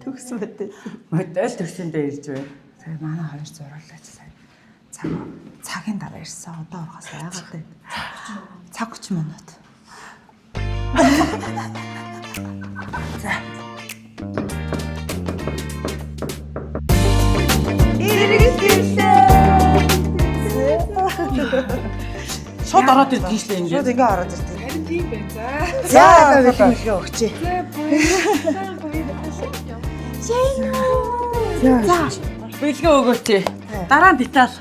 төгс мэт. Модель төгсөндөө ирж байна. Тэгээ манай хоёр зурлаач сая. Цагийн дараа ирсэн. Одоо ургаас яагаад вэ? Цаг 30 минут. За. Шууд ороод ирдээ шүү дээ ингэ. Шууд ингээ ороод ирдээ. Харин тийм байна. За хэлхээ өгчээ. За. Бэлгээ өгөөч. Дараа нь деталь.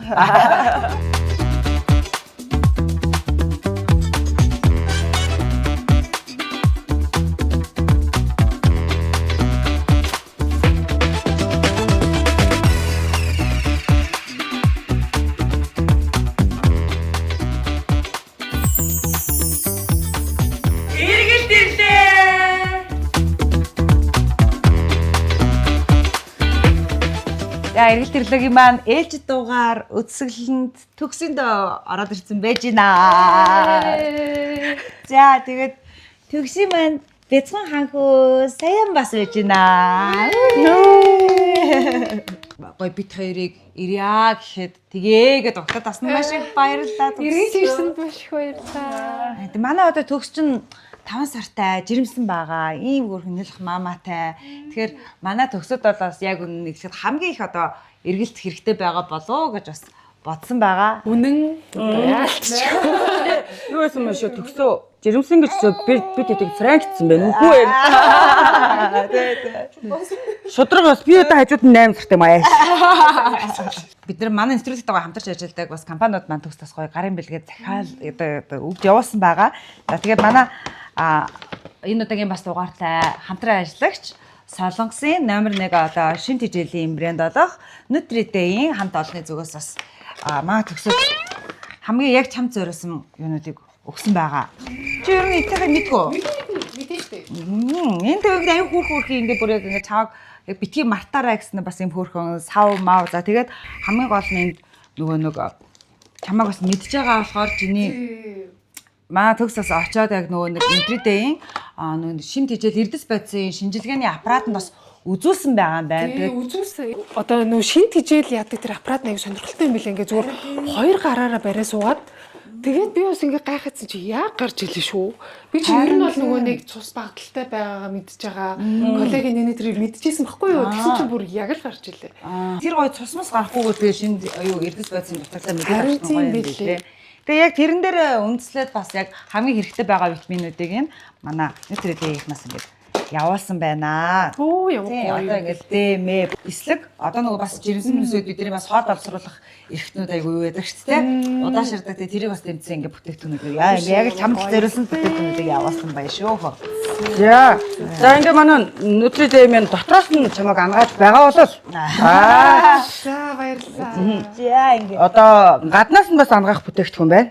Эргэл тэрлэгийн маань ээлж дуугаар өсөглөнд төгсөндөө ороод ирсэн байж байна. За тэгээд төгсийн маань бяцхан ханхуу саяхан бас байж байна. Гой бит хоёрыг ирья гэхэд тэгээгээд угтаад асна маш их баярлалаа. Ирээд ирсэнд маш их баярлалаа. Манай одоо төгс чинь 5 сартай жирэмсэн байгаа. Ийм гөрхөн нэлх маамаатай. Тэгэхээр манай төгсөд бол бас яг үнэн нэглэхэд хамгийн их одоо эргэлт хэрэгтэй байгаа болоо гэж бас бодсон байгаа. Үнэн яалч. Юу байсан бэ шүү төгсөө жирэмсэн гэж бид тэдэг франкцсан байна. Үгүй ээ. Шудраг бас би одоо хажууд нь 8 сартай маяаш. Бид нар манай инструменттэйгээ хамтарч ажилладаг бас компаниуд маань төгс тас гоё гарын бэлгээ захиал одоо өгд явуулсан байгаа. За тэгээд манай энэ удаагийн бас дугаартай хамтран ажиллагч Солонгосын номер 1 одоо шин тэжээлийн брэнд болох Nutri-Day-ийн хамт олонны зүгээс бас маа төгсөж хамгийн яг чам зориулсан юунуудыг өгсөн байгаа. Чи ер нь итгэхийг мэдгүй. Мэдэн штэ. Энэ төвөнд аюу хөөрхөн ингээд бүр яг ингээд чааг яг битгий мартаарай гэсэн бас юм хөөрхөн сав мав. За тэгээд хамгийн гол нь нөгөө нэг чамааг бас мэдж байгаа болохоор чиний маа төгсөөс очоод яг нөгөө нэг Nutri-Day-ийн нөгөө шин тэжээл эрдэс байцын шинжилгээний аппаратанд бас үзүүлсэн байгаа юм байна. Тэгээ үзүүлсэн. Одоо нөгөө шин тэжээл яадаг тэр аппарат нэг сонирхолтой юм билээ. Ингээ зүгээр хоёр гараараа бариа суугаад тэгээд би бас ингээ гайхацсан чи яа гарч илээ шүү. Би чи ер нь бол нөгөө нэг цус багталтай байгаагаа мэдж байгаа. Коллегийн нэнэ тэрийг мэдчихсэн байхгүй юу? Тэгсэн чи бүр яг л гарч илээ. Тэр гоё цусмас гарахгүйгээр тэгээ шин аюу эрдэс байцын дутагтай мэдээж авсан юм билээ. Тэгээ яг тэрэн дээр үндэслээд бас яг хамгийн хэрэгтэй байгаа витаминуудыг нь манай Nutri-Day-ийнхнаас ингээд явуулсан байна. Оо ямар гоё. Одоо ингээд дэмэ эслэг одоо нөгөө бас жирэмсэн хүмүүсүүд бидний бас хоол боловсруулах эрхтнүүд айгүй юу байдаг шүү дээ. Удаашрдаг тэрийг бас тэмцэн ингээд бүтээгдэхүүнүүд яг л чамд зориулсан бүтээгдэхүүнүүдийг явуулсан байна шүү. За. За ингээд манай Nutri-Day маань дотроос нь чамайг ангааж байгаа болол. За баярлалаа. За ингээд одоо гаднаас нь бас ангаах бүтээгдэхүүн байна.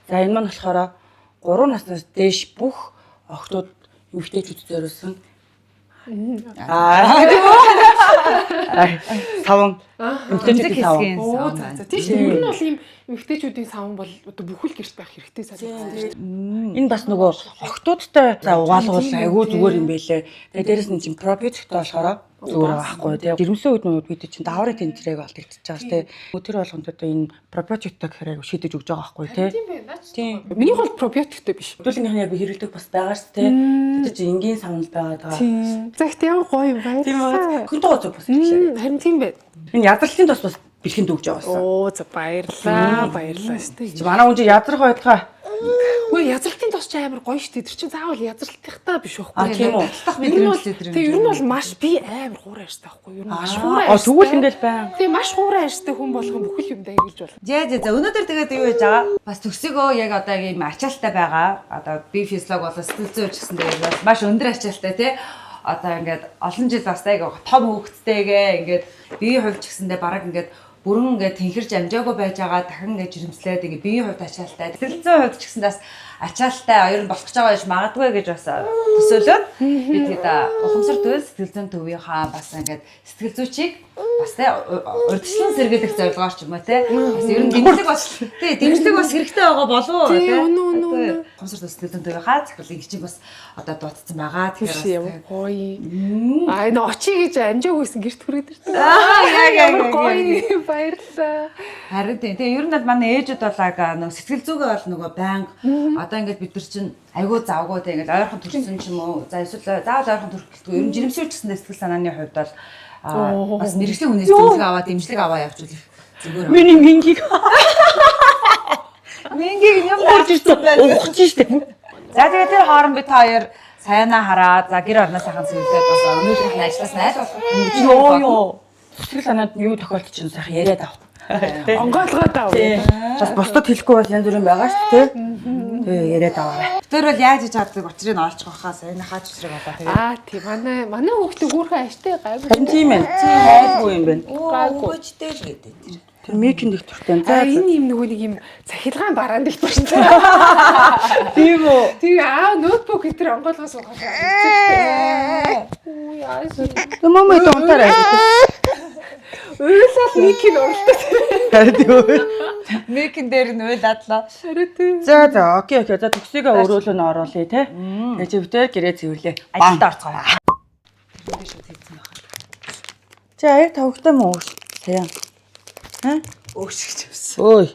За энэ маань болохоор 3 наснаас дээш бүх охтууд эмэгтэйчүүд зориулсан. Савн. Эмэгтэйчүүдийн савн. Оо за. Тийш ер нь бол ийм эмэгтэйчүүдийн савн бол одоо бүхэл гэрт байх хэрэгтэй санагдаж байна. Энэ бас нөгөө охтуудтай угаалгуул айгүй зүгээр юм байлээ. Тэгээ дээрэс нь чинь пробиотиктэй болохоор зүгээр байхгүй тийм. Жирэмсэн үед нүүд бид чинь дааврын тэнцвэрийг олдогдчихж байгаа тийм. Өдөр болгонд одоо энэ пробиотиктэй гэхээр шийдэж өгж байгаа байхгүй тийм. Тийм байна наач. Тийм. Миний бол пробиотиктэй биш. Хөдөлгөөнийх нь яг хэрэглэдэг бас байгаа шүү тийм. Тэр чинь энгийн савнал байгаа. Тийм. Загт ямар гоё юм байна. Тийм үү. Хүн тоо зүг бас хэлээ. Харин тийм байна. Энэ ядралтын тус бас бэлхэнд өгж байгаа байсан. Оо за баярлаа. Баярлаа шүү дээ. Манай хүн чинь ядрах байтугай. Үгүй язралтын тос ч амар гоё шүү дээ. Тэр чинь заавал язралтынхтаа биш байхгүй. Тийм үү. Тэгээ ер нь бол маш би амар хуурай ярьсан байхгүй. Ер нь маш хуурай. Тэгвэл ингээл байна. Тэгээ маш хуурай ярьсан хүн болгон бүхэл юмд ангилж болно. За өнөөдөр тэгээд юу яаж байгаа? Бас төгсөгөө яг одоо ийм ачаалттай байгаа. Одоо би физиолог болон сэтгэл зүйч гэсэн тэгээд маш өндөр ачаалттай тий. Одоо ингээд олон жил бас яг том хөвгттэйгээ ингээд биеийн хувьд ч гэсэндээ бараг ингээд бүрэн ингээд тэнхэрж амжаагүй байж байгаа дахин ингээд жирэмслээд ингээд биеийн хувьд ачаалттай. Сэтгэл зүйн хувьд ч гэсэндээ бас ачаалтай ер нь болох гэж байгаа гэж магадгүй гэж бас төсөөлөөд би тэгээд ухамсар төвөл сэтгэл зүйн төвийнхаа бас ингээд сэтгэл зүйчийг бас те урьдчилан сэргийлэх зорилгоор ч юм уу те бас ер нь дэмжлэг бас хэрэгтэй байгаа болов уу те ухамсар төвөл сэтгэл зүйн төвийнхаа захирлын гिचиг бас одоо дуудсан байгаа тэгэхээр гоё энэ очи гэж амжаагүйсэн гэрт хүрээд ирсэн яг гоё баярлалаа харин тэгээ ер нь бол манай ээжүүд бол нэг сэтгэл зүгээ бол нөгөө байнга одоо ингээд бид нар чинь айгуу завгүй тэг ингээд ойрхон төрсөн ч юм уу за эсвэл заавал ойрхон төрөх гэлтгүй ер нь жирэмсүүлж гэсэн сэтгэл санааны хувьд бол бас мэрэгжлийн хүнээс зөвлөгөө аваад дэмжлэг аваа явуулах зүгээр Миний мингийг юм болж ирсэн ухаж штэ. за тэгээ тэр хооронд бид хоёр сайнаа хараад за гэр орноо сайхан сэвлээд бас өнөөдрийн ажлаас найл Йоо. Сэтгэл санаанд юу тохиолдож чинь сайхан яриад ав. онгойлгоод ав Бас бусдад хэлэхгүй бол янз бүрийн байгаа шүү дээ. Тэгээ яриад аваарай. тэр бол яаж хийж чаддаг учрыг олж байхаа сайн хаач учрыг олоо тэгээ тий манай хүүхдээ хүүхэн аштай гайгүй Харин тийм ээ. Хайргүй юм байна. Гүйчтэй л гэдэг тэр. Тэр микинд их туртай. энэ юм нөгөө нэг юм цахилгаан бараанд их туршин Тийм үү. тий ноутбук гэтэр онгойлгоос ухаад уу яа Мама донтараа. Уйлал микийг уралдаа. микэн дээр нь уйлаадлаа За окей. За төгсгөө өрөөлөө н оруулъя те. Тэгээ чи бүтээр гэрээ цэвэрлээ. ажилд орцгоо За аяг тавхтай мөн өөш. Сайн. Ха? өөш гэж явсан Ой.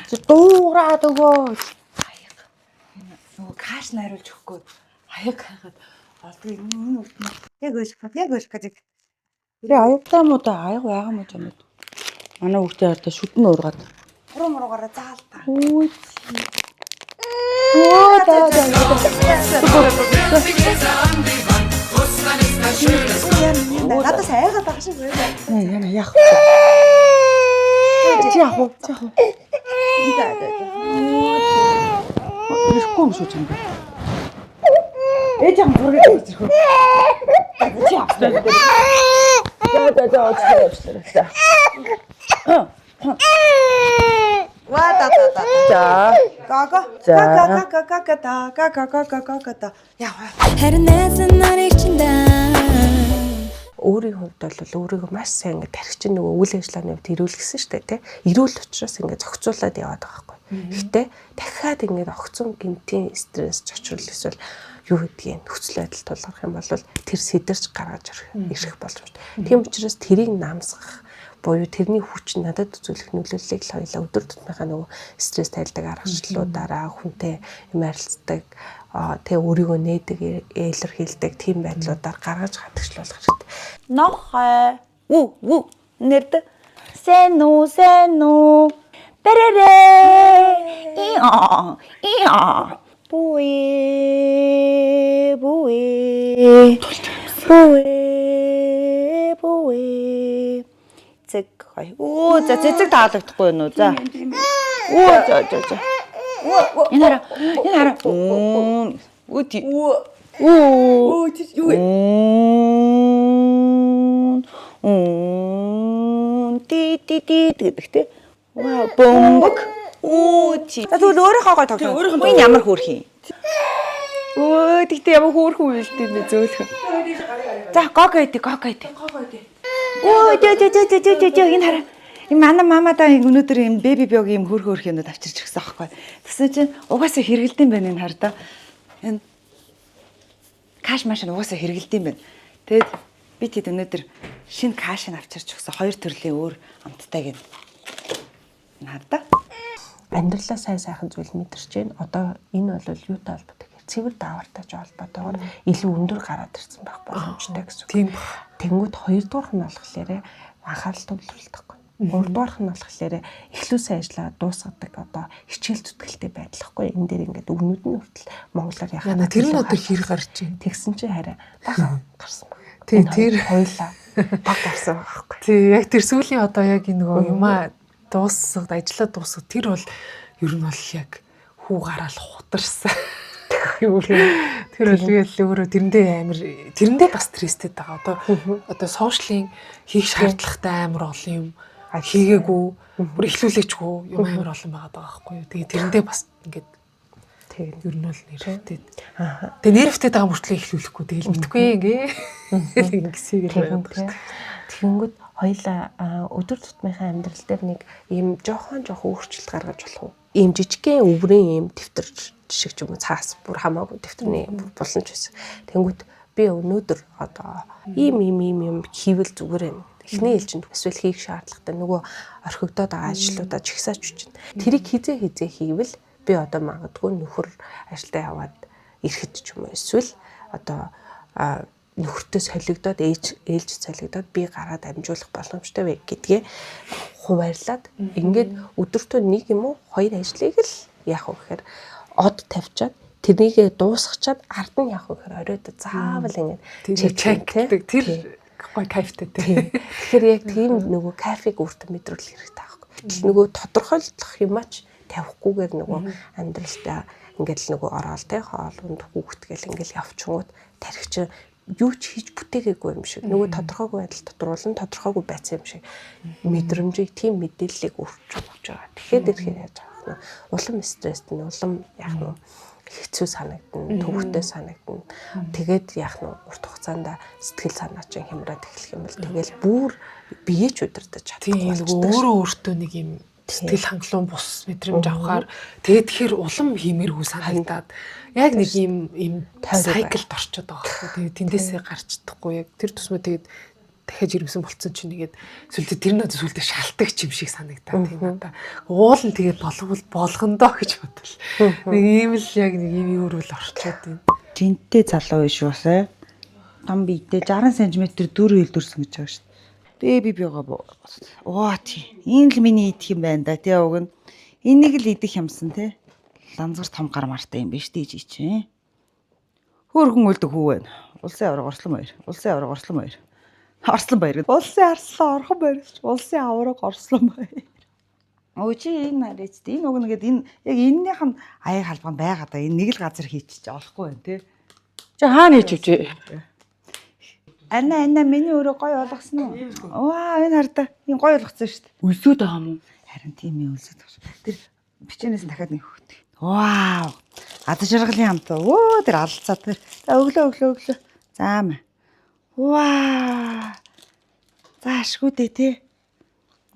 Чи дуураад өгөө. нөгөө каш найруулж өгөхгүй аяг хаагаад олдгүй яг өөш гэж Тэр аягтай муу да аяг байгаа мó юм. Манай хүүхдээ одоо шүдэн уургаад. хуруу муруугаараа заалтаа Ой. надаас айгаад байгаа шиг байна Яна яах вэ? Чи яах вэ? Ирэхгүй юм шүү чамд. Ээж ам бүргээ ирэх үү? Чи авсан. За. ва та За. гага За. гага яа Харин найзан нарыг чиндаа Өөрийн хувьд бол өөрийгөө маш сайн ингэ тархич нөгөө үйл ажиллагааны хувьд ирүүлгэсэн шүү дээ тий. Ирүүл учраас ингэ зохицуулаад яваад байгаа байхгүй. Гэхдээ дахиад ингэ огцон гинтийн стресс чочрол эсвэл юу гэдгийг нөхцөл байдал тулгарх юм бол тэр сэдэрч гаргаж ирэх боломжтой. Тийм учраас тэрийг намсгах буюу тэрний хүч надад үзүүлэх нөлөөллийг л хоёлаа өдөр тутмынхаа нөгөө стресс тайлдаг аргачлалуудаараа хүнтэй юм харилцдаг тэгээ өөрийгөө нээдэг илэрхийлдэг тийм байдлуудаар гаргаж хадагчлуулах хэрэгтэй. Нохой. Уу. Нэрд. Сэну. Перерэ. Иа. Буэ. Цэг гой. Оо за цэцэг таалагдахгүй юу? За. Оо за. Энэ хараа. Үти. Оо юу вэ? Ти гэдэгтэй. Вау, бомбок. Үти. За тэгвэл өөрийнхөө гой тоглоо. Энэ ямар хөөрх юм? Өө тэгтээ ямар хөөрхөн үйлдэл нэ зөөлхөн. За гог идэв. Оо энэ хараа. Энэ манай мамадаа өнөөдөр юм беби бёг юм хөөрх юмуд авчирч өгсөн аахгүй. Тэгсэн чинь угаасаа хэрэгэлдэм байна энэ хар да. Энэ каш машин угаасаа хэрэгэлдэм байна. Тэгэд би тэд өнөөдөр шинэ кашин авчирч өгсөн хоёр төрлийн өөр амттайг юм. Надаа. Амьдралаа сайхан зүйл мэдэрч байна. Одоо энэ бол юутай холбоотой гэхээр цэвэр даавартайж холбоотойгоор илүү өндөр гараад ирсэн байх боломжтой гэсэн. Тийм. Тэнгүүд хоёрдугаарх нь болохоор анхаарал төвлөрүүлдэг. Гуравдугаарх нь болохоор эхлүүлсэн ажлаа дуусгадаг одоо хичээл зүтгэлтэй байдлахгүй. Энэ дээр ингээд өгнүүд нь хүртэл монголоор яхаа. Тэр нь одоо хэр гарч байна. Тэгсэн чинь хараа баг гарсан баг. Тэр хоёлаа баг гарсан байхгүй. Тий, яг тэр сүүлийн одоо яг энэ нөгөө юмаа дуусгад ажлаа дуусгад тэр бол ер нь бол яг хүү гараал хутарсан. Тэр бол өөрөө тэрэндээ бас стресстэй байгаа. Одоо сошиалын хийх шаардлагатай амар олон юм хийгээгүй, бүр эхлүүлээчгүй юм амар олон байгаа байхгүй юу. Тэгээ тэрэндээ бас ингээд Ер нь бол нэрвтэй. Тэгээ нэрвтэй байгаа мөртлөө ихлүүлэхгүй тэгэл мэдхгүй ингээ. Ингэсийг л байдаг. Тэгэнгүүт хоёлаа өдөр тутмынхаа амьдрал дээр нэг ийм жоохон өөрчлөлт гаргаж болох уу? Ийм жижигхэн өврийн ийм дэвтэр шиг ч юм уу цаас бүр хамаагүй дэвтэрний булсан ч байсан. Тэгэнгүүт би өнөөдөр одоо ийм хийвэл зүгээр юм. Эхний ээлжинд эсвэл хийх шаардлагатай нөгөө орхигдоод байгаа ажлуудаа жигсаач чинь. Тэрийг хизээ хийвэл би одоо магадгүй нөхөр ажилдаа яваад ирэхэд ч юм уу эсвэл одоо нөхөртөө солигдоод ээлж солигдоод би гараад амжуулах боломжтой вэ гэдгээ хуваарлаад ингээд өдөртөө нэг юм уу хоёр ажлыг л яах вэ гэхээр од тавьчаад тэрнийг дуусгачаад ард нь яах вэ гэхээр оройд заавал ингээд чекдэг тэр гой кайфтай тий. Тэгэхээр яг тийм нөгөө кафег өөртөө мэдрүүл хэрэгтэй байхгүй. Нөгөө тодорхойлох юмач тавихгүйгээр нөгөө амьдралдаа ингээд л нөгөө оролтой хоолунд хүүхд гэл ингээд явчихгууд тархич юу ч хийж бүтээгээгүй юм шиг нөгөө тодорхойгүй байдал тодруулан тодорхойгүй байцсан юм шиг мэдрэмжийг тийм мэдээллийг өгч байгаа. Тэгэхээр яаж байгаа вэ? Улам стресст нь улам яах нь хэцүү санагдана, төвөгтэй санагдана. Тэгээд яах нь урт хугацаанд сэтгэл санаа чинь хямраад эхлэх юм бол тэгэл бүр бие ч удирдах чадахгүй болчихдог. Тийм өөрөө өөртөө нэг юм сэтгэл хангалуун бус мэдрэмж авахаар тэгээд тэгэхээр улам хиймэргүй санагдаад яг нэг юм сайклд орчод байгаа байхгүй. Тэгээд тэндээсээ гарч чадахгүй яг тэр тусмаа тэгээд дахиад ирэмсэн болцсон чинь нэгээд сүлдээ тэр надад сүлдээ шалтгач юм шиг санагдаад тийм одоо уул нь тэгээд болгондоо гэж бодвол нэг ийм л яг нэг юм өөрөөл орчоод байна. Жинтэй залуу биш уусаа. Том биетэй 60 см дүр илдүрсэн гэж байгаа шүү дээ. Би байгаа. Оо тий. Энэ л миний идэх юм байна да тий уг нь. Энийг л идэх юмсан тий. Ланзгар том гар мартай юм биш тий чинь. Хөөрхөн үлдэх хүү байна. Улсын авраг Орслон баяр. Улсын авраг Орслон баяр. Орслон баяр. Улсын арслан орхон баяр. Улсын авраг Орслон баяр. Өөчи энэ нарийч тий. Энэ уг нэгэд энэ яг эннийх нь аяг халбанд байгаа да. Энэ нэг л газар хийчих олохгүй байна тий. Чи хаана хийж үжээ? Анна миний өрөө гоё болгосон уу? Ваа энэ хардаа. Энэ гоё болгосон шүү дээ. Үлсүүд байгаа юм уу? Харин тийм ээ үлсээд багш. Тэр бичээнээс нь дахиад нэг хөхт. Вау. Адаж жаргалын хамт. Өө тэр алцаа тэр. За өглөө. Заамаа. Ваа. Заашгүй дээ те.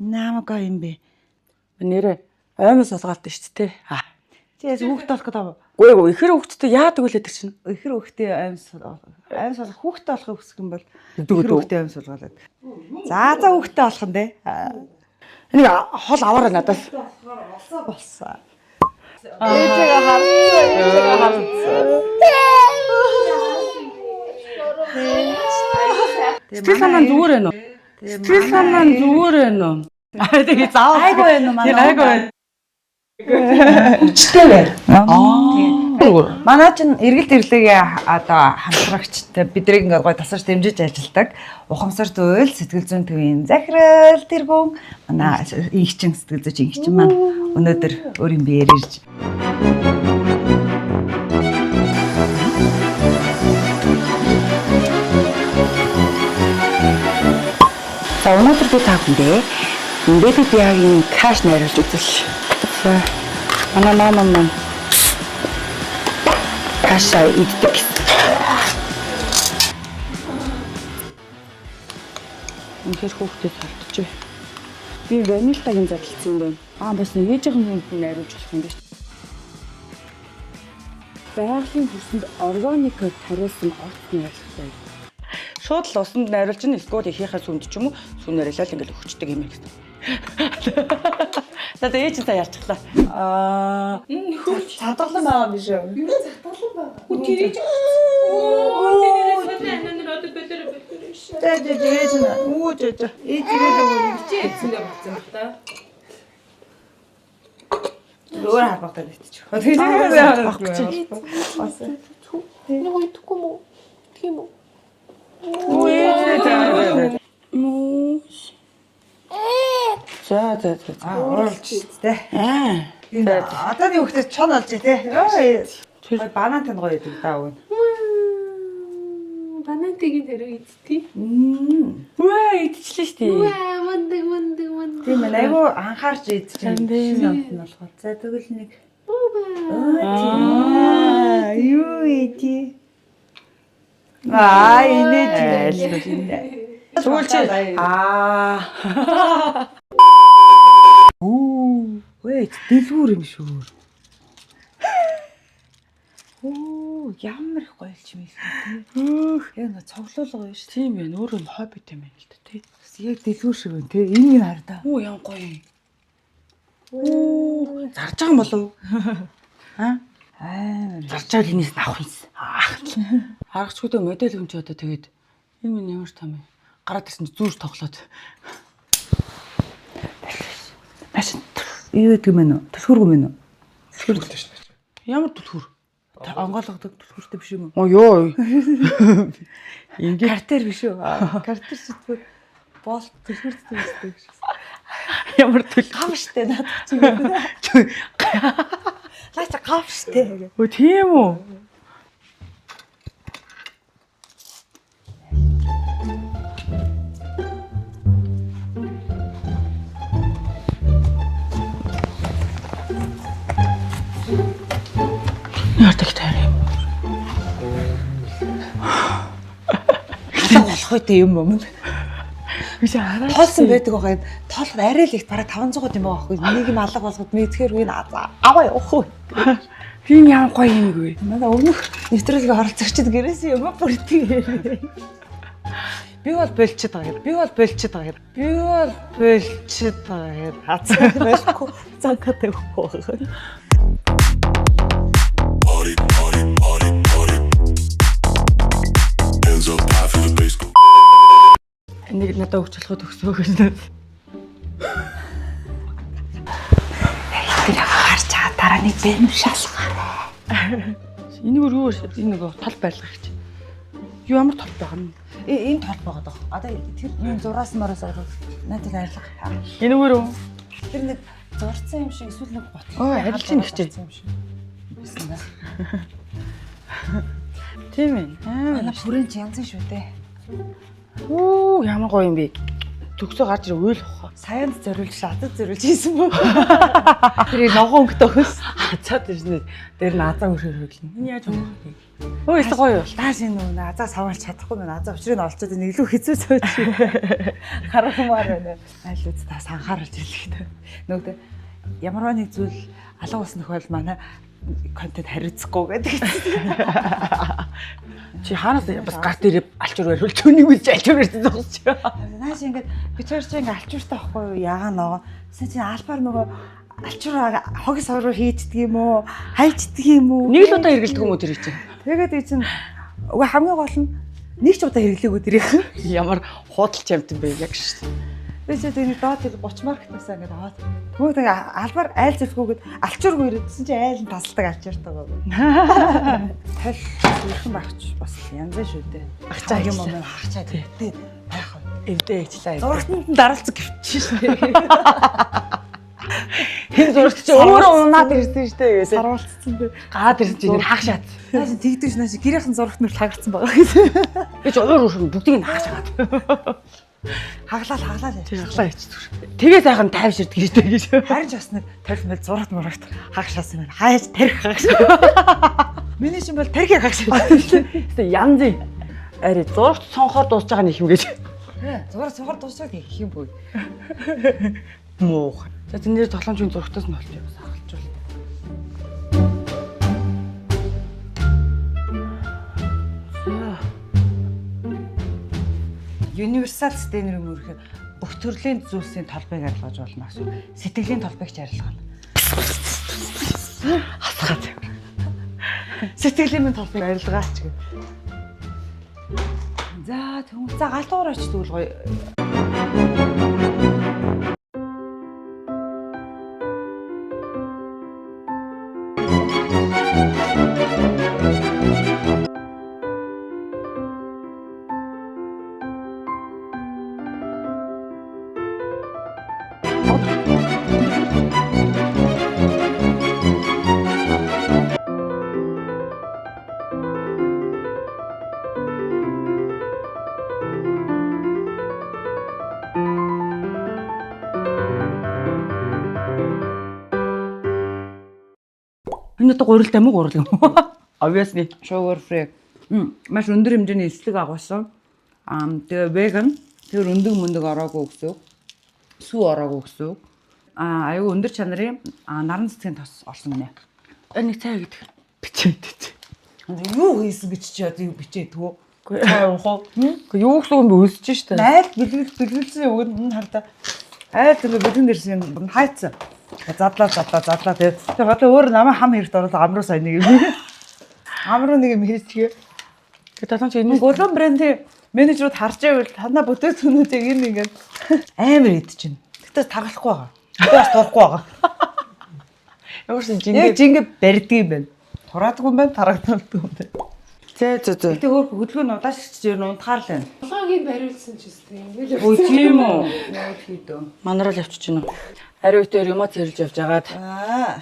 Наамаг юм бэ. Нэрээ аймаас олгаалт шүү дээ. Тийээс хүүхд болох гэдэг. Үгүй ихэр хүүхдтэй яадаг үлээд чинь. Ихэр хүүхдээ аймс болох хүүхдтэй болохыг хүсэх юм бол ихэр хүүхдээ аймс болгоод. За хүүхдтэй болох нь дээ. Энийг хол аваарай надаас. Болсон. Ээжээ харсан. Сэтгэл санаа зүгээр байна уу? Сэтгэл санаа зүгээр байна уу? Тэгээ заавал айгүй байна уу манай. Айгүй байна. Хүчтэй байна. Манай чинь эргэлт ирлэгийн одоо хамтрагчтай бидрийг ингээд гой тасарч дэмжиж ажилдаг. Ухамсар зүйл сэтгэл зүйн төвийн захирал тэргүүн манай инхчин сэтгэл зүйч инхчин маань өнөөдөр өөрийн биеэр ирж За өнөөдөр би та бүхэндээ Baby Bag-ийн каш найруулж үзэл. Манай мама маань каша иддэг. Үнэхээр хүүхдэд талтчих. Би ванилагын задлцсан юм байна. Бас нэг ээжийн хүнд найруулж болох юм биш. Байгалийн хүсэнд органик тариулсан огт найруулсан. Шууд л усанд найруулж ин эсвэл ихийнхээ сүмд ч юм уу сүм найруулаад ингээл өгчдөг юм байна гэсэн. Надад ээж та ярьчихлаа. задгалан байгаа юм биш үү? Юу задгалан байгаа. Үтэрэж. Ээж нэ. Ээж Эцэндээ болцсон л та. өөр харбагтаад идчих. Авах гэж. Нэг идэхгүй мө. Тийм үү? За. Оруулж тээ. Одоо нэг хүүхдэд чон олж тээ. Тэр банан тань гоё идэг даа үн. Банантигийн тэрэг идтий. Үе идчихлээ шүү дээ. Мундаг. Тийм ээ айгу анхаарч идэж байгаа юм болохоор. За тэгвэл нэг Аа, юу ээ. Аа, инээд сүүлч Вээ, дэлгүүр юм шүү. Ямар их гоё юм бэ? Яг нэг цоглуулга гоё шүү. Тийм байна. Өөрөө хобби юм байна л да тий. Яг дэлгүүр шиг байна тий. Энийг хар да. Ямар гоё юм. Зарж байгаа юм болов? Зарчаад энэс авах юмсан. Харагчгүй модель өмч одоо тэгээд энэ минь ямар том юм. Гараад ирсэн зүүр тоглоод. Машин юу гэдэг юм бэ? Түлхүүргүй юм уу? Түлхүүртэй шнэ. Ямар түлхүүр? Онгойлгодог түлхүүртэй биш юм уу? Йоо. Ингээ картер биш үү? Картер шитгүй бол түлхүүртэй байсан гэж. Ямар түл гав штэ надад чи. Лаач гав штэ. Өө тийм үү? Ярддаг тайрам. Халаа болох үедээ юм юм. Биш хараа. Тоолсон байдаг байгаа юм. Тоолоход арай л их бараг 500 юм байгаа байхгүй. Нэг юм алга болгоод мэдхээр үе аваа явах уу. Тийм ямар гоё юм гээ. Манай өмнөх нэвтрүүлгээ оролцогчд гэрээсээ юм бүртээ. Би бол болчиход байгаа. Хацаа байхгүй. Цанкатай өгөхгүй. Нэг надад өгч болоход өгсөө гэж. Тэр харж чаа дараа нэг бэм шалгаарай. Энэ юу энэ нэг тал байлгах гэж. Юу ямар тал байгаа юм? Энэ тал байгаа даа. Одоо тэр зураас мараас надад арилга. Энэ юу? Тэр нэг зурцсан юм шиг эсвэл нэг ботлоо. Арилжин гэж юм шиг. Бисэн да. Тийм ээ. Манай бүрэн янз шүү дээ. Ямар гоё юм бэ? Төгсөө гарч ир уйл бохоо. Саянд зориулж, адад зориулж хийсэн бөө. Тэр ногоон өнгөтэй хөөс. Хацаад ирсэн. Тэр нь азаа өрөөр хөдлөн. Энэ яаж юм бэ? Өө их гоё. Тааш энэ нөө азаа савуулж чадахгүй мэн азаа өчрөө олцоод энэ илүү хэцүү сууж. Харахмаар байна. Айл үз та санхаарч ирлээ. Нөгөө ямар нэг зүйл алга болсон тохиол манай контент хариуцахгүй гэдэг. Чи хаанаас бас гарт ирээ алчуур барьвал түүнийг үлж алчуур барьсан зогсож. Нааш ингээд би тэр чинь ингээд алчууртай байхгүй юу? Ягаа ногоо. Чи албаар нөгөө алчуур хогс ороо хийддэг юм уу? Хайчдаг юм уу? Нэг л удаа хэргэлдэг юм уу тэр чинь? Тэгээд энэ чинь үгүй хамгийн гол нь нэг ч удаа хэрэглээгүй тэрийг. Ямар худалч амт юм бэ яг шүү. Би ч тэний доод 30 маркетнаас ингээд аваад. Тэгвэл тэгээ албаар айл зөвхгүйгээд алчуургүй ирээдсэн чи айл нь тасалдаг алчууртайгаа. Тал ирхэн багч бас янз шүү дээ. Багчаа юм юм хаагчаа тэгтээ байх уу. Эвдээ ичлээ. Зургатанд даралцсан гэвчих шүү дээ. Тэр зургат чи өөрөө унаад ирсэн шүү дээ гэдэг. Сарвалцсан дээ. Гаад ирсэн чи ингэ хаагшаад. Нааш тэгдэж нааш гэрийнхэн зургат нь хагарцсан байгаа гэсэн. Би ч өөр бүгдийг нь хаашаад. Хаглаа. Тэр хаглаа ичдэг. Тэгээ сайхан тайвширд гэжтэй гэж. Харин ч бас нэг тарих мэл зурагт мурагт хагшаасан байна. Хаяж тарих хагш. Миний чинь бол тарихыг хагшаа. Тэ янз. Ари зурагт сонхоор дуусж байгаа нэг юм гэж. Зурагт сонхоор дуусж байгаа нэг юм бүү. Муу. За тэр нэр тоглоомчийн зурагтаас нь болж яваас хагалж байна. Universal Stainer юм үргэлж бүх төрлийн зүйлсийн толбыг арилгаж болно гэсэн. Сэтгэлийн толбыг ч арилгана. Хасгаад. Сэтгэлийн толбыг арилгаач гэ. За тэгвэл галтуур очиж тэгвэл гоё. Энэ одоо гурил тамиг гурил юм. Obviously sugar free. Маш өндөр хэмжээний эслэг агуулсан. Тэгээ vegan. Тэр өндөг мөндөг ороогүй гэсэн. Сүү ороогүй гэсэн. Аюу өндөр чанарын наран цэцгийн тос олсон гинэ. Нэг цай гэдэг. Бичээд. Юу хийсэн гэж чи одоо юу бичээдгүү? Цай уух уу? Гэхдээ юу гэсэн юм бэ өсөж штэ. Айл бэлгэлсэн үг нь хардаа. Айл тэгээ бэлгэн дэрсэн хайцсан. Задлаа тэгээ. Тэгээ одоо өөр намайг хам хэрэгт оруулаа амруу сайн нэг юм. Амруу нэг юм хийчихээ. Тэгээд талан чи энэ Голон брендийн менежерүүд харж байвал танаа бүтээцүүнүүдийг энэ ингээд амар идчихнэ. Тэгтээ таглахгүй байгаа. Би бас турахгүй байгаа. ямарсан Яг жингээ барьдаг юм байна. Тураадгүй юм байна, тарагддаг юм байна. зөө. Гэтэ өөр хөдөлгөөн удааш ч ер нь унтахаар л байна. Улаангийн бариулсан ч гэсэн Өө тийм үү. Яг хийдөө. Манараа л явчих чинь. Ариу дээр юмаа цэрлж явж агаад.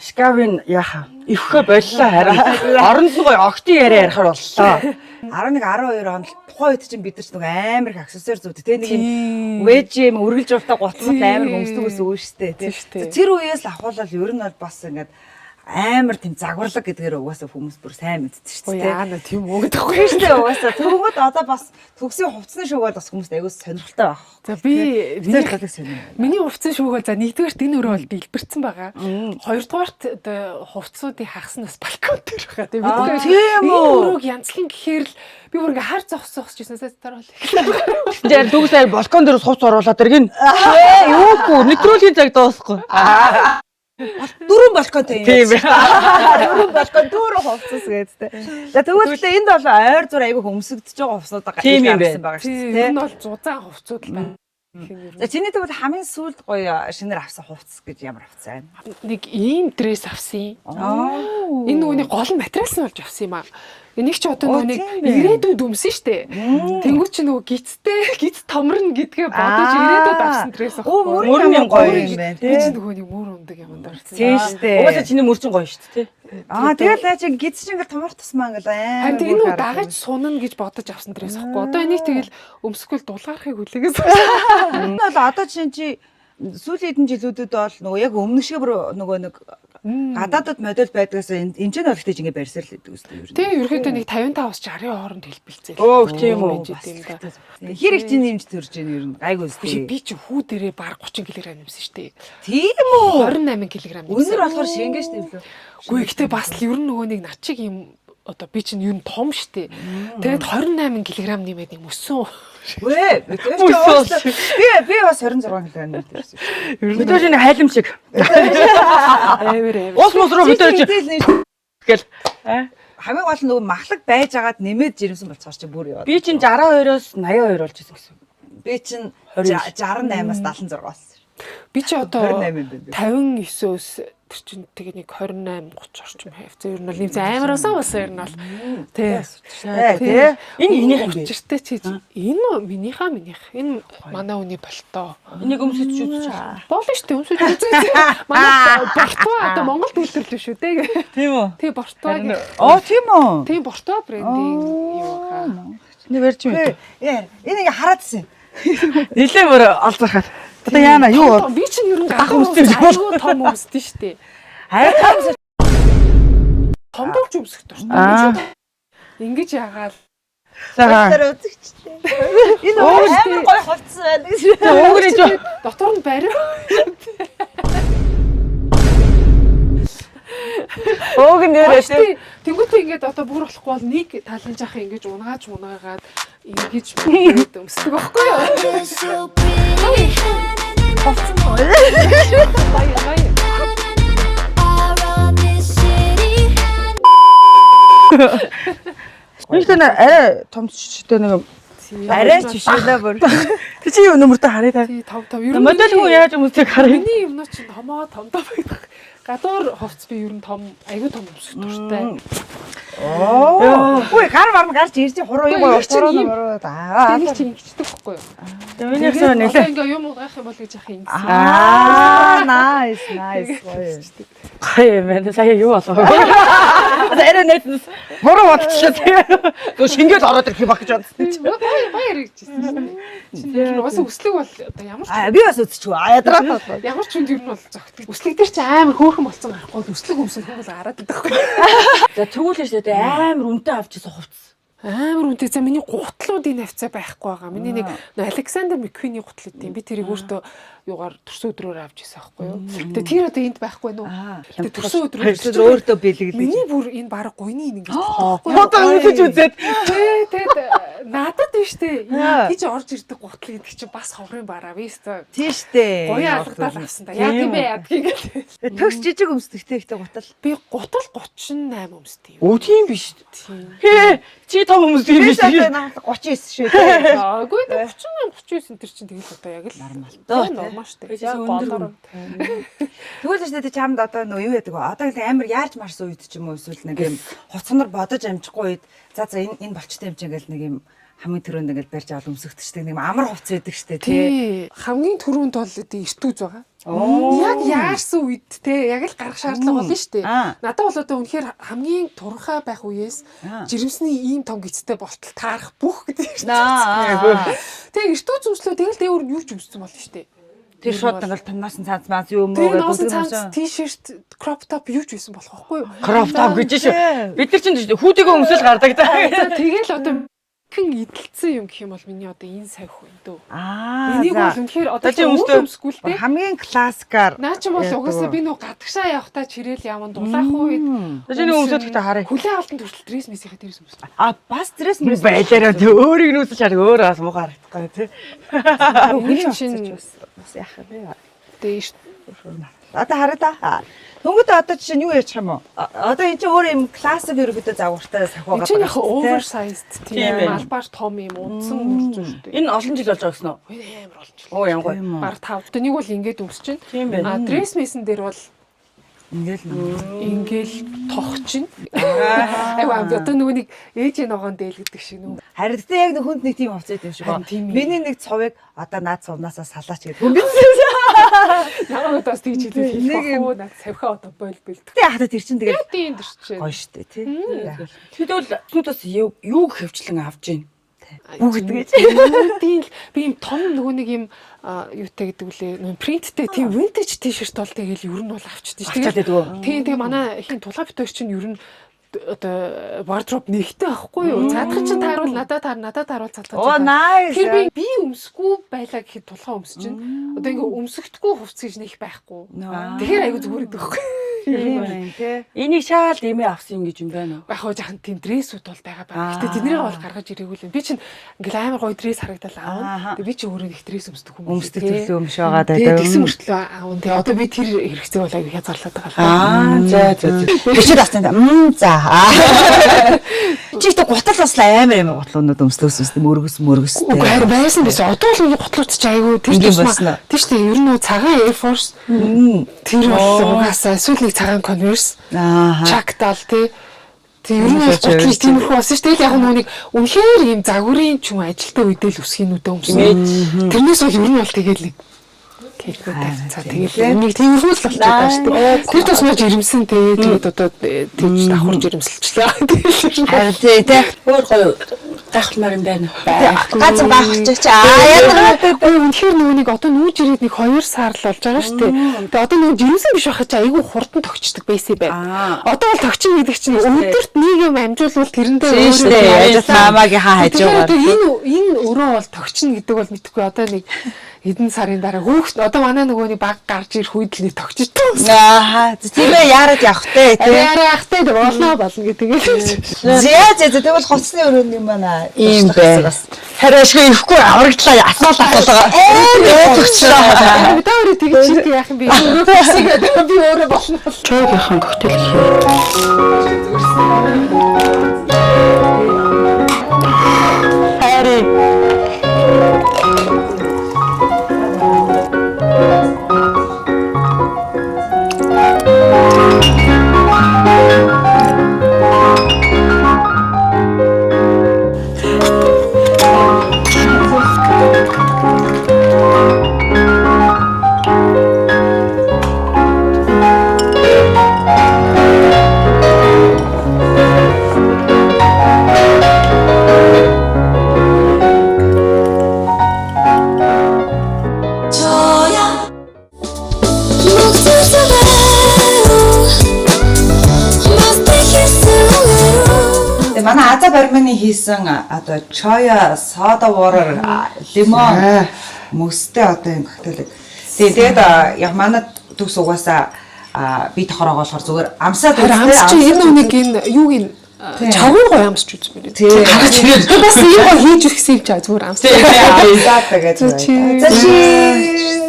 Шкавын яаха. Ивхэ боллоо харин. Орон суугаа октын яриа ярихаар боллоо. 11-12 онд тухайн үед чинь бид нар ч нэг амар их аксессуар зүйд тэ нэг юм вэж юм үргэлж явахдаа гоцмол амар хөмсдөг ус өө штэ тэ. Тэр үеэс л ахуулаад ер нь бол бас ингээд амар тийм загварлаг гэдгээр угаасаа хүмүүс бүр сайн мэддэг шүү дээ. Яана тийм үг гэхгүй шүү дээ угаасаа. Тэгвэл одоо бас төгсгийн хувцсны шуугаад бас хүмүүст аюус сонирхолтой байх. За би сонир. миний хувцсан шүүгээ за нэгдүгээрт энэ өрөө бол дэлбэрсэн байгаа. Хоёрдугаарт одоо хувцсуудыг хагснаас балкон дээр байгаа. Тэгээ бид тийм үү. өрөөг янзлан гэхээр л би бүр ингээ хар зогсчихсан сэтарвал. Жаа дүүг сая балкон дээр хувц оруулаад иргэн. Юугүй нэвтрүүлгийн цаг дуусахгүй. Дөрөв балконтой юм. Тийм ээ. Дөрөв балкон дөрөв хувцас гэдтэй. За тэгвэл энд бол ойр зур айгүй хөмсөгдөж байгаа хувцсуудаа гаргасан байгаа шүү дээ. Энэ бол зузаан хувцууд л байна. За чиний тэгвэл хамгийн сүүлд гоё шинээр авсан хувцас гэж ямар хувцас байна? Нэг ийм дресс авсан. Энэ нөгөөний гол нь материалс нь болж авсан юм аа. Энийг чи одоо нэг ирээдүйд өмсөн штэ. Тэнгүүр чи нөгөө гидс томрно гэдгээ бодож ирээдүйд авсан дресс ахгүй. Мөрөн гоё юм байна Би чи нөгөө нэг мөр ундаг юмд орсон. Тийм штэ. Угаасаа чиний мөрчин гоё шүү дээ. Тэгэл наа чи гидс чи ингээл томор тусмаа ингээл Харин энэ үү дагаж сунана гэж бодож авсан дресс ахгүй. Одоо энийг тэгэл өмсөхгүй дулгаарахыг хүлээгээс. Энэ бол одоо чи сүүлийн хэдэн жилүүдэд бол нөгөө яг өмнө шиг бүр нөгөө нэг гадаадд модель байдгаас энэ ч нь бол ихтэй ингээ барьсаар л идэв үстэй юу. Тийм ерөөхдөө нэг 55-аас 60-ын хооронд хэлбэлцээ. Тийм үү. Хэр их чинь нэмж төрж ийн ер нь гайгүй үстэй. Би чи хүү дээрээ баг 30 кг нэмсэн шүү дээ. Тийм үү. 28 кг нэмсэн. Өнөр болохоор шингэж нэвлээ. Үгүй гэхдээ бас л ер нь нөгөө нэг над чиг юм одоо би чинь ер нь том штэ. Тэгээд 28 кг нэмээд юм өссөн. Вэ? Би бас 26 кг нэмсэн. Мэдээж энэ хайлам шиг. Эвэр. Ус мус руу мэдээж гэл. Хамгийн гол нь нөгөө махлаг байж агаад нэмээд жирэмсэн болцоор чи бүр яваад. Би чинь 62-оос 82 болж исэн гэсэн. Би чинь 68-аас 76 болсон. Би чи одоо 28 юм байна. 59-өөс тэр чинь тэгээ нэг 28 30 орчим хавцаа ер нь бол нэмсэн амар усаа бас ер нь бол тий. Тий. Энэ минийх юм бэ? Учиртай чи энэ минийх энэ манай үний болтоо. Энийг өмсөж үзчих. Болно шүү дээ өмсөж үзье. Манай бортоо одоо Монголд үйлдвэрлэв шүү дээ. Тийм үү? Тий бортоо. Тийм үү? Тийм бортоо брендинг юу хаа. Энийг барьж мэт. Энэ ингээ хараадсэн. Нилээ мөр олзахаар. Одоо яана юу? Би чинь ер нь гадаа аюу том өмсдөө шүү дээ. Харин Том болж өмсөх дуртай. Ингэж яагаад тэр үзэгчтэй. Энэ амар гой хувцсан байна гэж. Өнгөрөж дотор нь бариу. Өөг нэрээ. Тэнгүүтээ ингээд одоо бүр болохгүй бол нэг талын жахаа ингэж унгаагаад ингэж өмсдөг байхгүй юу? Нэг тань арай том шиштэй нэг арай жишээлээ бүр. Тэг чи юу нөмөртөө харъя та. Тий тав. Ер нь Модель хүн яаж өмсөйг харъя. миний юмнууд чинь том байдаг. Гадуур хувцс би ер нь том аюу том өмсөх дуртай. Үгүй гар марм гарч ирж хуруу юм уу? Тэнийг чи ингэждэг байхгүй юу? Миний хэсэг нэлээ. Ингээ юм уугах юм бол гэж яах юм. Nice. Хай мэн сая юу болов. арай найз буруу бодчихлоо тэгээ. Гөө шингээл ороод ирэх юм баг гэж бодсон. Баяр гэжсэн шүү дээ. Тэр бас өслөг бол одоо ямар ч Би бас үзчихв. Ядраад. ямар ч юм ер нь бол зогтдаг. Өслөг дээр чи амар хөөрхөн болсон гарахгүй өслөг өмсөх хүмүүс гараад идэх байхгүй. За тэгвэл шүү дээ амар үнэтэй авчихсан хувцас. Амар үнэтэй. За миний гутлуудын навцаа байхгүй байгаа. Миний нэг Александр Маквиний гутал идэв. Би тэрийг өөртөө юугаар төрсөн өдрөөр авч ирсэн байхгүй юу. Тэгээ тэр одоо энд байхгүй нүү. Тэгээ төрсөн өдрөөр өөртөө бэлгэлээ. миний бүр энэ баг гойны ингэ Одоо үнэж үзээд тэгээд надад биш үү гэж орж ирдэг гутал гэдэг чинь бас ховрын бараа виста. тийш дээ. Гоё алгадал авсан да. Яг юм бэ ядгийг. Төгс жижиг өмсдөгтэй ихтэй гутал. Би гутал 38 өмсдөг. Өө тийм биш. Хээ чи том өмсдөг юм биш. 39 шүү дээ. Аагүй 38 39 тэр чинь тэгэл одоо яг л нормал шүү дээ. Яг голоор. Тэгвэл ч тийм чамд одоо нөө юу яадаг вэ? Одоо л амар яарч марсан үед ч юм уу эсвэл нэг юм хуцнаар бодож амжихгүй үед за энэ болчтой юм чинь ингээл нэг юм хамгийн түрүүнд ингээл барьж авал өмсөгдчихдэг нэг амар хувц байдаг штэ тий. Хамгийн түрүүнд бол эртүүз байгаа. Яг яарсан үед те яг л гарах шаардлага болно шүү дээ. Надад бол одоо үнэхээр хамгийн туранхай байх үеэс жирэмсний ийм том гистэй болтол таарах бүх гэдэг шүү дээ. Тэгээ эртүүз өмслөө тэгэл дээр юу ч өмссөн болно шүү дээ. Тэр шууд ингээл томноос нь цааз маас юу мөө гэдэг нь цааз t-shirt, crop top юу ч байсан болох байхгүй юу? Crop top гэж шүү. Бид нар чинь хүүдийгөө өмсөж гардаг та. Тэгэл одоо хэн идэлцсэн юм гэх юм бол миний одоо энэ сая хүн дөө. Энийг бол үнэхээр одоо чи өмсөхгүй л дээ. Хамгийн классикаар. Наа чи бол угаасаа би нөө гадагшаа явахтаа чирээл яванд дулаах үед. Тэний өмсөд ихтэй харъя. Хүлээ авалтан төрөл дресс месийнхээ дээрээс өмсөв. Бас дресс мэс байлаараа тэ өөрийг нь үсэж хараг өөрөө бас муухай харагдахгүй тий. Хүний чинь бас яах вэ? Дээш. Одоо хараа та. Тэнгүүд одоо жишээ нь юу ярьчих юм уу? Одоо энэ чинь өөр юм классик ерөөдөө загвартай сахиагаа. Энд чинь яг oversized тийм албаар том юм унтсан үржүүлдэг. Энэ олон жил болж байгаа гэсэн үү? Амар олон жил. Оо ямар гоё. Баг 5. Нэг бол ингэж өмсөж чинь. Тийм байна. Dress mesin дээр бол ингээл тогчин. Айваа одоо нөгөө нэг ээжийн ногоон дээл гэдэг шиг нүү. Харин тэ яг хүнд нэг тийм хувцас юм шиг байна. Миний нэг цовыг одоо наад цувнаасаа салаач гэдэг. Намайг бас тэгж хэлээ. Нэг наад савхаа одоо бойл бэлдэх. Тэ хатаа тэр чинь тэгээд тийм дэр чинь. Гоё штэ тий. Тэгвэл түүнээс юу хөвчлэн авч гин. Бүгд гэж. Тийм би юм том нөгөө нэг юм юутай гэдэг үлээ нөө принттэй тийм vintage t-shirt бол тэгэл ер нь бол авчдээ шүү. Тийм тэгээ манай ихийн тулгаа битүүр чинь ер нь одоо wardrobe нэгтэй байхгүй юу? Цаадах чинь тааруул надад тааруул цалгаж байгаа. Оо nice. Тэр би өмсөхгүй байлаа гэхэд тулгаа өмсөж чинь. Одоо ингээ өмсөхдөггүй хувцс гэж нэг байхгүй. Тэгэхээр айгу зүгээр гэдэг байхгүй. Тийм байна тий. Энийг шаал имээ авсан юм гэж юм байна уу? Яг хоо жахан тийм дрессүүд бол байгаа байна. Гэтэ тэднийг бол гаргаж ирээгүй л. Би чинь ингээл амар гоё дресс харагдал аав. Тэгээ би чинь өөрөө их дресс өмсдөг хүмүүс. Өмсдөг төлөө өмш байгаа даа. Тэгээ тэгсэн мөртлөө аав. Тэгээ одоо би тэр хэрэгцээ бол айгу хязгаарлаад байгаа. За. Бичээд авсан. За. Чи ихтэй гутал бас амар гутлуунууд өмслөөс юм мөргөс. Үгүй байсан биш. Одоо л энэ гутлууд чи айгу тэр тийм шүү дээ. Ер нь цагаан Air Force тэр бол угаасаа эсвэл нэг цагаан Converse чактал тий. Тэр ер нь гутлын тиймэрхүү болсон шүү дээ. Яг нэг үнэхээр ийм загварын ч юм ажилтаа үедээ л үсгийнүүдээ өмсөн. Тэрнээс бол ер нь бол тэгээд нэг кейкүүд тавьцаа. Тэгээд нэг тиймэрхүү л болчиход байгаа шүү дээ. Тэр тусмаа жирэмсэн тий. Тэгээд одоо тэгж давхар жирэмсэлчлээ. Харин тий. Өөр гоё гайхалмаар юм байна. Ганц баахчих чи яагаад үнэхээр нүг одоо нүүж ирээд нэг 2 сар л болж байгаа шүү дээ. Тэгээ одоо нэг жирэмсэн биш байхад чи айгүй хурдан тогтчдаг байсан юм байна. Одоо бол тогчин гэдэг чинь өдөрт нэг юм амжуулвал тэрэндээ өөрөө намаагийн хаа хажуугаар. Энэ өрөө бол тогчин гэдэг бол мэдхгүй одоо нэг эдэн сарын дараа хөөхт одоо манай нөгөөний баг гарч ирэх үед л нэг тогчиж байгаа. Тийм ээ яарад явах те. Яарад явах те болно гэдэг. Тэгвэл хоцсны өрөөнд юм байна. Ийм бай. Харин ашгүй ихгүй аврагдлаа асуулаа. Би өөрөө тэгж чиг яах юм бэ? Би өөрөө болно. Чойгийнхан коктейл хийе. хийсэн одоо чая, soda water, лимон мөстэй одоо юм коктейл. Тэгээд яг манай төгс угаасаа би тохороо болохоор зүгээр амсаад амс чи энэ үнийг энэ юуг нь чавгүй гоё амсч үзсэн байна. Тийм. Бас ийм гоё хийж өгсөн юм чаа зүгээр амс. Тэгээд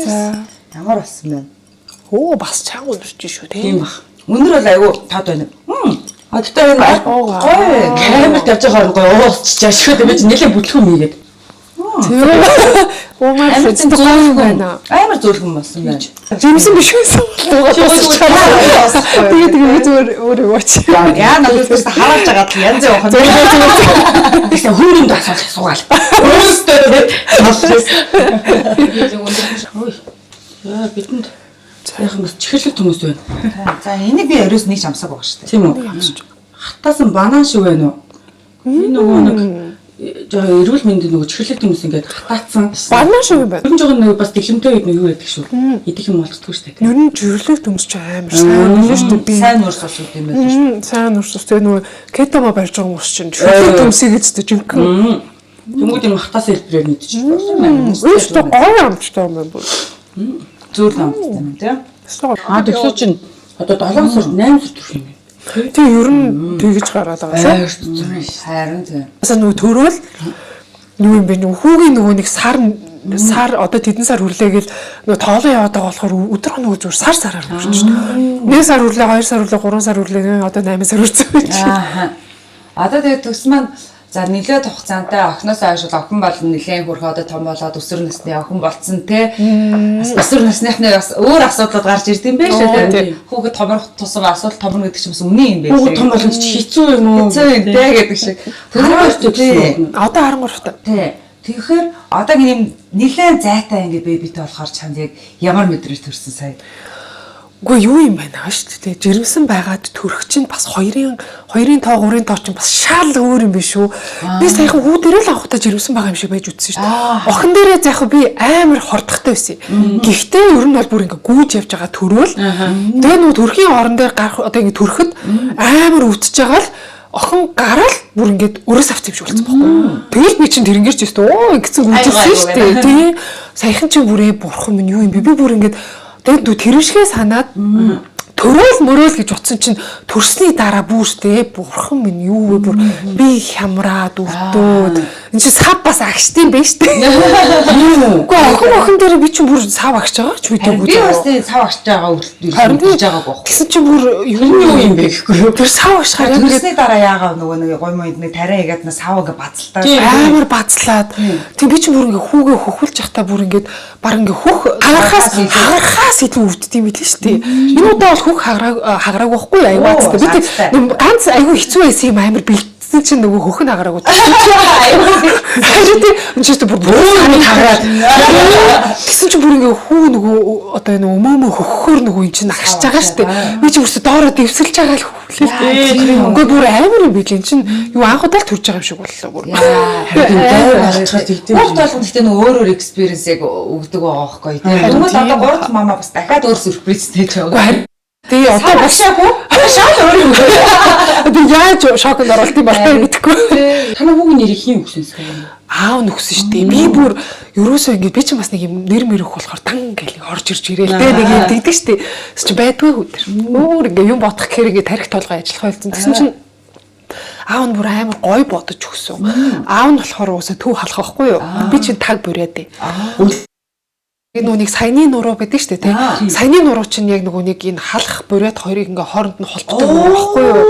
за ямар болсон бэ? Оо бас чанга өнөрч шүү тийм баг. Өнөр бол айгүй тод байна. Одтой энэ гоё камерт явж байгаа гоё уусчих ашигтай байж нэлээд бүтлгүн хийгээд. Оо маа зөвхөн гоё байна. Амар зөвлгөн болсон байна. Жимсэн биш байсан. Тэгээд би зүгээр өөрөө ууч. Яа надаас харааж байгаа л янз явах. Тэгсэн хөөрөнд асуух суугаал. Өөрөөсөө яа бидэнд яг юм чихэрлэг хүмүүс байна. За энийг би оройс нэг амсаг байгаа шүү дээ. Тийм үү? Хатаасан банан шиг байна уу? Энэ нөгөө нэг жоо эрүүл мэндийн нөгөө чихэрлэг хүмүүс ингээд хатаацсан. Банан шиг юм байна. Ер нь жоо нөгөө бас дэглэмтэй үед нэг юу байдаг шүү. Идэх юм болцдгүй шүү дээ. Ер нь жирлэг төмс ч амар сайн юм шүү дээ. Сайн нурс ус юм байна шүү. Сайн нурс ус тэгээ нөгөө кетомо барьж байгаа хүмүүс чинь жирлэг төмсийг эздэг жинхэнэ. Тэнгүүд юм хатаас хэлбэрээр мэдчих болсон байна. Өөртөө гоё амттай юм байна бүр. Зөөр амттай юм тийм. Тэгсүү чинь одоо 7 сар 8 сар төрөх юм байна. Тэг ер нь тэгж гараад байгаа шүү. Харин тийм. Бас нөгөө төрөөл юу юм бэ нөгөө хүүгийн нөгөө нэг сар одоо тэдэн сар хүрлээгээл нөгөө тоолоо яваад байгаа болохоор өдөр хоног зүгээр сараар хүрчихсэн. 1 сар хүрлээ, 2 сар хүрлээ, 3 сар хүрлээ, одоо 8 сар хүрсэн байж. Одоо тэгээд төс маань за нэлээд хугацаантай охиноос хойш охин бол нэлээд хөрхөө одоо том болоод өсвөр насны охин болцсон те. Өсвөр насныхны бас өөр асуудлууд гарч ирд юм байна шүү дээ. Хүүхэд томрох тусам асуудал томрно гэдэг чинь бас үнэн юм байна. Хүүхэд том болгонд чи хэцүү юм уу? Хэцүү юм те гэдэг шиг. Тэрнээ одоо 13 та. Тий. Тэгэхээр одоо ийм нэлээд зайтай ингэ бэбитэй болохоор чамд яг ямар мэдрэмж төрсөн сая? Үгүй юу юм байна шүү дээ. Жирэмсэн байгаад төрөх чинь бас 2-ын тоо 3-ын тоо чинь бас шал өөр юм биш үү? Би саяхан хүү дээрээ л авахтаа жирэмсэн байгаа юм шиг байж үтсэн шүү дээ. Охин дээрээ заах би амар хордохтой байсан. Гэхдээ ер нь бол бүр ингээ гүйж явж байгаа төрөөл. Тэгээ нөгөө төрхийн орон дээр гарах одоо ингээ төрөхөд амар үтж байгаа л охин гараал бүр ингээд өрөөс авц юм шиг болсон байхгүй. Тэгэл би чинь тэрэнгэрч өстөө оо ингэсэн үтсэн шүү дээ. Тэгээ саяхан чинь бүрээ бурхан минь юу юм бэ? Би бүр ингээд тэгээд тэрвшгээ санаад төрөөл мөрөөл гэж утсан чинь төрсний дараа бүртэй бурхан минь юу вэ бүр би хямраад өртөөд энэ чинь сав бас агштай юм байна шүү дээ. Үгүй охин дээр би чинь бүр сав агч байгаа ч үгүй. Би бас тийм сав агч байгаа үрдэж байгааг баг. Тэгсэн чинь бүр юу юм бэ гэхгүй. Тэр сав агч хараад төрсний дараа яагаа нөгөө нэг гой мод нэг тариа игээд нэг сав ингээ бацалтаа амар бацлаад тэг би чинь бүр ингээ хүүгээ хөхүүлж явахдаа бүр ингээ баг ингээ хөх хагарахаас илүү өвддөг юм билээ шүү дээ. Энэ удаа бол хөх хагараагүй байхгүй аюуцтай. Би ганц аюу хэцүү байсан юм амар бэлдсэн чинь нөгөө хөх нь хагараагүй. Аюу чи бүр хагараад. Гэсэн чинь бүр ингээ хүү нөгөө одоо энэ өмөө хөхөөр нөгөө эн чинь агшиж байгаа шүү дээ. Би чи бүрсээ доороо дэвсэлж байгаа л хөвлээ. Үгүй бүр амар юм билээ. Эн чинь юу анх удаа л төрж байгаа юм шиг боллоо бүр. Гурт болгонд гэдэг нь өөр өөр экспириенс яг өгдөг байгаа байхгүй тийм. Тэгвэл одоо гурт мама бас дахиад өөр сюрпризтэй ч байгаа. Тэгээ одоо башаагүй. Шал өөр юм. Би яаж шоконд оруулт юм болохгүй мэдэхгүй. Танаа хүүгийн нэрийг хин өгсөн юм. Аав нөхсөн шүү дээ. Би бүр ерөөсөө ингэ би ч бас нэг юм нэр мэрэх болохоор дан гэл орж ирж ирээл дээ нэг юм тэгдэг шүү дээ. Тэс чи байдгүй хүү тэр. Өөр ингэ юм бодох гэхээр ингэ тарих толгой ажиллах байлцсан. Тэсэн чинь аав нь бүр амар гой бодож өгсөн. Аав нь болохоор уусаа төв халах байхгүй юу? Би чинь таг буряад дээ. Энэ нүг саяны нуруу байдаг шүү дээ тий. Саяны нуруу чинь яг нөгөө нэг энэ халах буряд хоёрыг ингээ хооронд нь холбогддог юм байхгүй юу?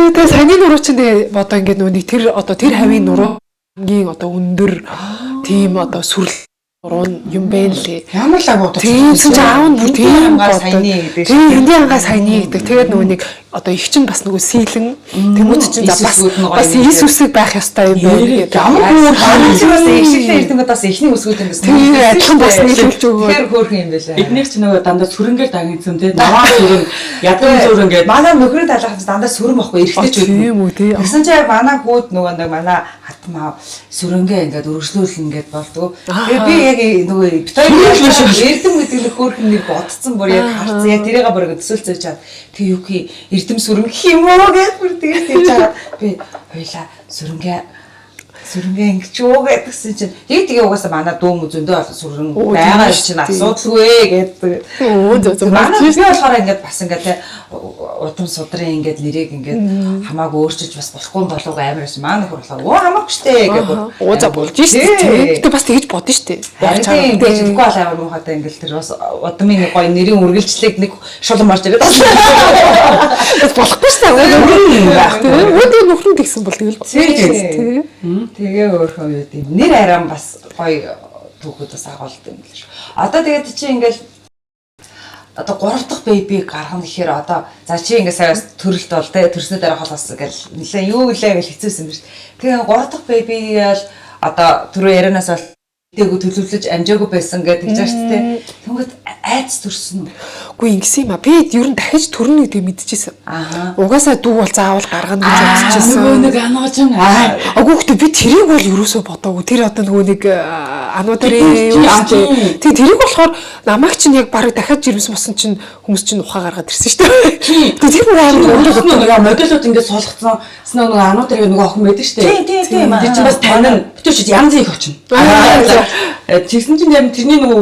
Тэгээ саяны нуруу чинь одоо ингээ нөгөө нэг тэр одоо тэр хавийн нуруугийн одоо өндөр тийм одоо сүрэл нуруу юм бэ лээ. Ямар л агуу тийм чинь аав нь бүр тийм саяны гэдэг шүү. Тийм хинди саяны гэдэг. Тэгээд нөгөө нэг одоо их чинь бас нөгөө сийлэн тэмүүт чинь бас ис үсэг байх ёстой юм байна гэдэг. Ямар бас ихшигтэй эрдэмэд бас ихний үсгүүд юм байна. Тийм адилхан бас нийлүүлж өгөө. Тэр хөөрхөн юм байлаа. Эднэр чинь нөгөө дандаа сүрэнгээр дагнсан тийм наваа сүрэн ядуу сүрэн гэдэг. Манай нөхрийн талаахаас дандаа сүрэн бохгүй эргэжтэй ч үү. Тийм үү тий. Тэгсэн чинь манай хүүд нөгөө нэг манай хатмаа сүрэнгээ ингээд өргөжлүүлнэ гэд болдгоо. Тэгээ би яг нөгөө Викторийн эрдэм гэдэг нэг хөөрхөн нэг бодцсон бүр яг харцсан. Яг тэрийгээ бүр төсөөлцөөж чад. Тэг юу гэх эрдэм сүрэнг химөө гэж бүр тэгж тэгж чаад би хоёлаа сүрэнгээ ингэж юу гэдгсэн чинь тэгээ угаасаа манай дүү мө зөндөө олон сүрэн байгаа чинь асуудалгүй гэдэг. Манай би болохоор ингээд бас ингээд удам судрын ингээд нэрийг ингээд хамаагүй өөрчилж бас болохгүй болов амар байсан. Манай нөхөр болохоор хамаагүй штэ гэдэг. За болж штэ. Гэтэ бас тэгж бодно штэ. Харин ингэж үгүй бол амар муухайтай ингээд тэр бас удамын нэг гоё нэрийн үргэлжлэлийг нэг шулан марж ирээд бас болохгүй штэ. Өөдөө нөхрөө тэгсэн бол тэгэл тий. Тэгээ өөрөө юу гэдэг нэр арам бас гоё түүхүүдээс агуулдаг юм л шүү. Одоо тэгээд чи ингээл одоо 3 дахь бэби гаргах гэхээр одоо за чи ингээ сая төрөлт бол тэ төрснөө дараа холоос гэл нэлээ юу гэлээ гэж хэцүүсэн юм шүү. Тэгээ 3 дахь бэбигээл одоо түрүү ярианаас бол тээгүү төлөвлөж амжаагүй байсан гэдэг ч шүү дээ. Тэнгүүд айц төрсөн үү? Үгүй ингэсэн юм аа. Би ер нь дахиж төрнө гэдэг мэдчихсэн. Угаасаа дүү бол заавал гаргана гэж бодчихсон. Нөгөө нэг анаажин. Агүйхтэй би тэрийг бол ерөөсөө бодоогүй. Тэр одоо нөгөө нэг ануударын юу шүү дээ. Тэрийг болохоор намайг чинь яг барыг дахиад жирэмс босон чинь хүмүүс чинь ухаа гаргаад ирсэн шүү дээ. Тэр бүр амар нөгөө модулууд ингээд суулгацсан нөгөө ануударын нөгөө охин байдаг шүү дээ. Тийм. Тэр чинь бас танин битүүч янз их очно. Тэгсэн чинь яг тэрний нөгөө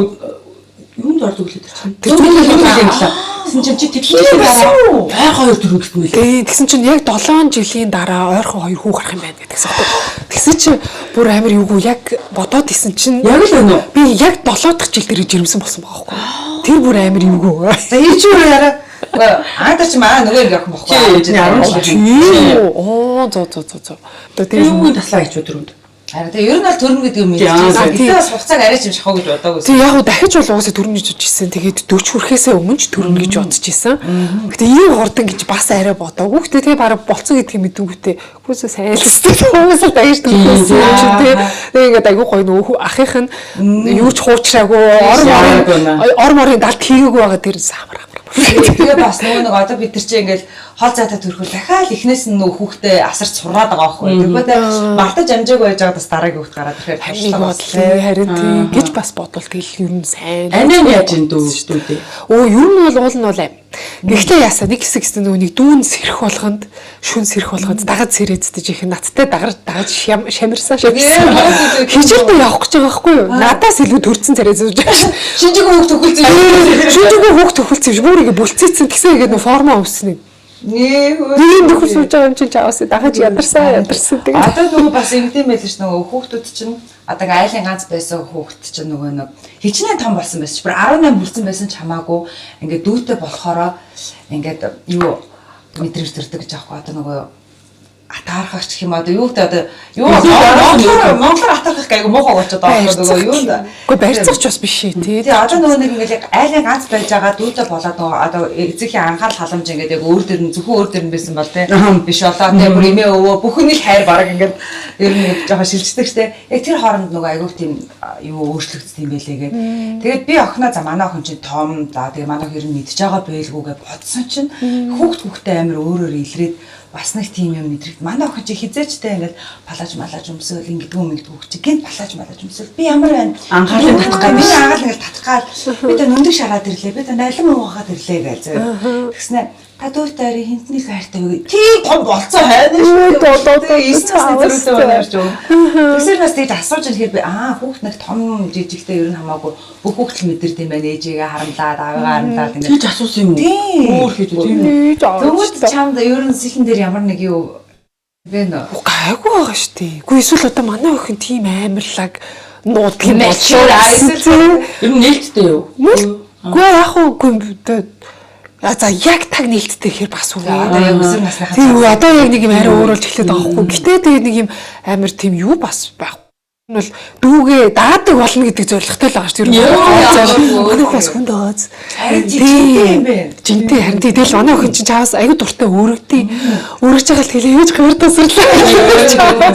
юунд ордог үлээ тэр чинь. Тэр нь юм лээ. Тэгсэн чинь чи тэгсэн дараа ойрхон 2 4 гэлтэн үлээ. Тэгсэн чинь яг 7 жилийн дараа ойрхон 2 хүү гарах юм байна гэдэгсэн хэрэг. Тэгсэн чинь бүр амар юугүй яг бодоод исэн чинь яг л өнөө. Би яг 7 дахь жил дээр жирэмсэн болсон байгаа байхгүй. Тэр бүр амар юугүй. За ий ч юу яараа. Аадаа чи маа нөгөө юм явах бохгүй. Чи 10 жил. Оо зөө. Тэр юу таслаа гэж өдрөнд. Харин тэгээ ер нь бол төрнө гэдэг юм мэдчихсэн. Тэгээ бас хугацааг арайч юм шахав гэж бодоагүй. Тэгээ яг уу дахиж бол угаасаа төрнө гэж бодчихсан. Тэгээд 40 хүрэхээсээ өмнө ч төрнө гэж бодчихсан. Гэтэ ийм хурдан гэж бас арай бодоагүй. Гэтэ тэгээ бараг болцсон гэдгийг мэдвгүйтэй. Хүүсээ сайн л тест угаасаа дахиж төрнөөсөн юм чи тэгээ. Тэгээ ингээд айгүй гоё нөгөө ахих нь юу ч хуучраагүй ор морын далд хийгээгүй байгаа тэр самар. Тэгээ бас нөгөө нэг одоо бид нар чи ингээл хол цаатаа төрхөл дахиад эхнээс нь нөгөө хүүхдээ асарч сураад байгаа байхгүй. Тэгвэл мартаж амжаагүй байж байгаа бас дараагийн хүүхд гараад ирэхээр тавшлаа. Харин тийм гэж бас бодвол тэгэл ер нь сайн. Амин яаж энэ дүү шүү дээ. Оо ер нь бол уул нь бол аим. Гэхдээ яасаа нэг хэсэг гэсэн нөгөө нэг дүүн сэрэх болгонд шүн сэрэх болгонд дагаж сэрээддэж их надтай дагаж шамирсан шамирсан. Хичээлдээ явах гэж байгаа байхгүй юу? Надаас илүү төрцөн царай зүүж байгаа. шинжиг хүүхд төгөлцсөн. Шинжиг хүүхд төгөлцсөн биш бүрийгээ бүлцээцсэн тэгсэн игээд нөгөө форма өвснэ. Нэг нөхөр сууж байгаа юм чинь чаавс дагаж ядарсан тэгээ. Одоо нөгөө бас ингэдэм байл ш нөгөө хүүхдүүд чинь одоо айлын ганц байсан хүүхд чинь нөгөө нэг хичнээн том болсон байсан ч бүр 18 хүрсэн байсан ч хамаагүй ингээд дүүтэй болохоро ингээд юу мэдрэмж төрдөг гэж аахгүй одоо нөгөө атаархах гэх юм одоо юу гэдэг одоо юу монголоор атаархах гайгүй муухай болчиход байгаа нөгөө юунд үгүй барьцах ч бас биш тий. Тэгээ одоо нөгөө нэг ингээд яг айлын ганц байж байгаа дүүтэй болоод нөгөө одоо эцгийн анхаарал халамж ингээд яг өөр дөр нь зөвхөн өөр дөр нь байсан бол тий биш болоо тий бүр эмээ өвөө бүхэн л хайр бараг ингээд ер нь жоохон шилждэг штэ. Яг тэр хооронд нөгөө айгүй тийм юу өөрчлөгдсөн юм байлээгээ. Тэгээд би охиноо за манай охин чинь том за тэгээ манай охин ер нь мэдж байгаа байлгүйгээ бодсон чинь хүүхдээ амар өөрөөр илрээд бас нэг тийм юм мэдрэгд. Манай охин чи хизээчтэй ингээд палаж өмсөөл ингэдэг юм чи гэнт палаж өмсөөл. Би ямар байна? Анхаалын татгаа. Миний ангаал ингээд татгаал. Би тэ нүндэг шараад ирлээ. Би тэ налим уугаад ирлээ гэж зөө. Тэгснэ та дүүтэй хинтний хайртай юу? Тийм том болцоо хайна шүү. Эцэсний зөрүүтэй байна шүү. Тэгсэр бас тийж асууж ирэхээр би хүүхд нэг том жижигтэй ер нь хамаагүй бүх хүүхд л мэдэрд юм байна. Ээжигээ харамлаад аваагаа харамлаад ингэж асуусан юм уу? Өөр хийж тийм. Тэгвэл чамд ер нь сэлэн дээр ямар нэг юу вэ нөө? Гайгүй байгаа шүү дээ. Үгүй эсвэл одоо манай охин тийм амарлаг нуудлаг юм болчихсон. Ер нь нээлттэй юу? Үгүй яг үгүй за яг таг нээлттэй гэхээр бас үгүй. Яг өсөр насныхаа. Тийм одоо яг нэг юм арай өөрөөлж эхлэх байгаа байхгүй. Гэтэ тэгээ нэг юм амар тийм юу бас байхгүй. Бол дүүгээ даадаг болно гэдэг зорилготой л байгаа шүү дээ. Манай хүмүүс хүнд байгааз. Тийм бэ. Жинтэй харин тэгэл манай охин чинь чаас аягүй дуртай өөрөгдөө. Өөрөж байгаа л хэлээ ээж гавар тасрлаа.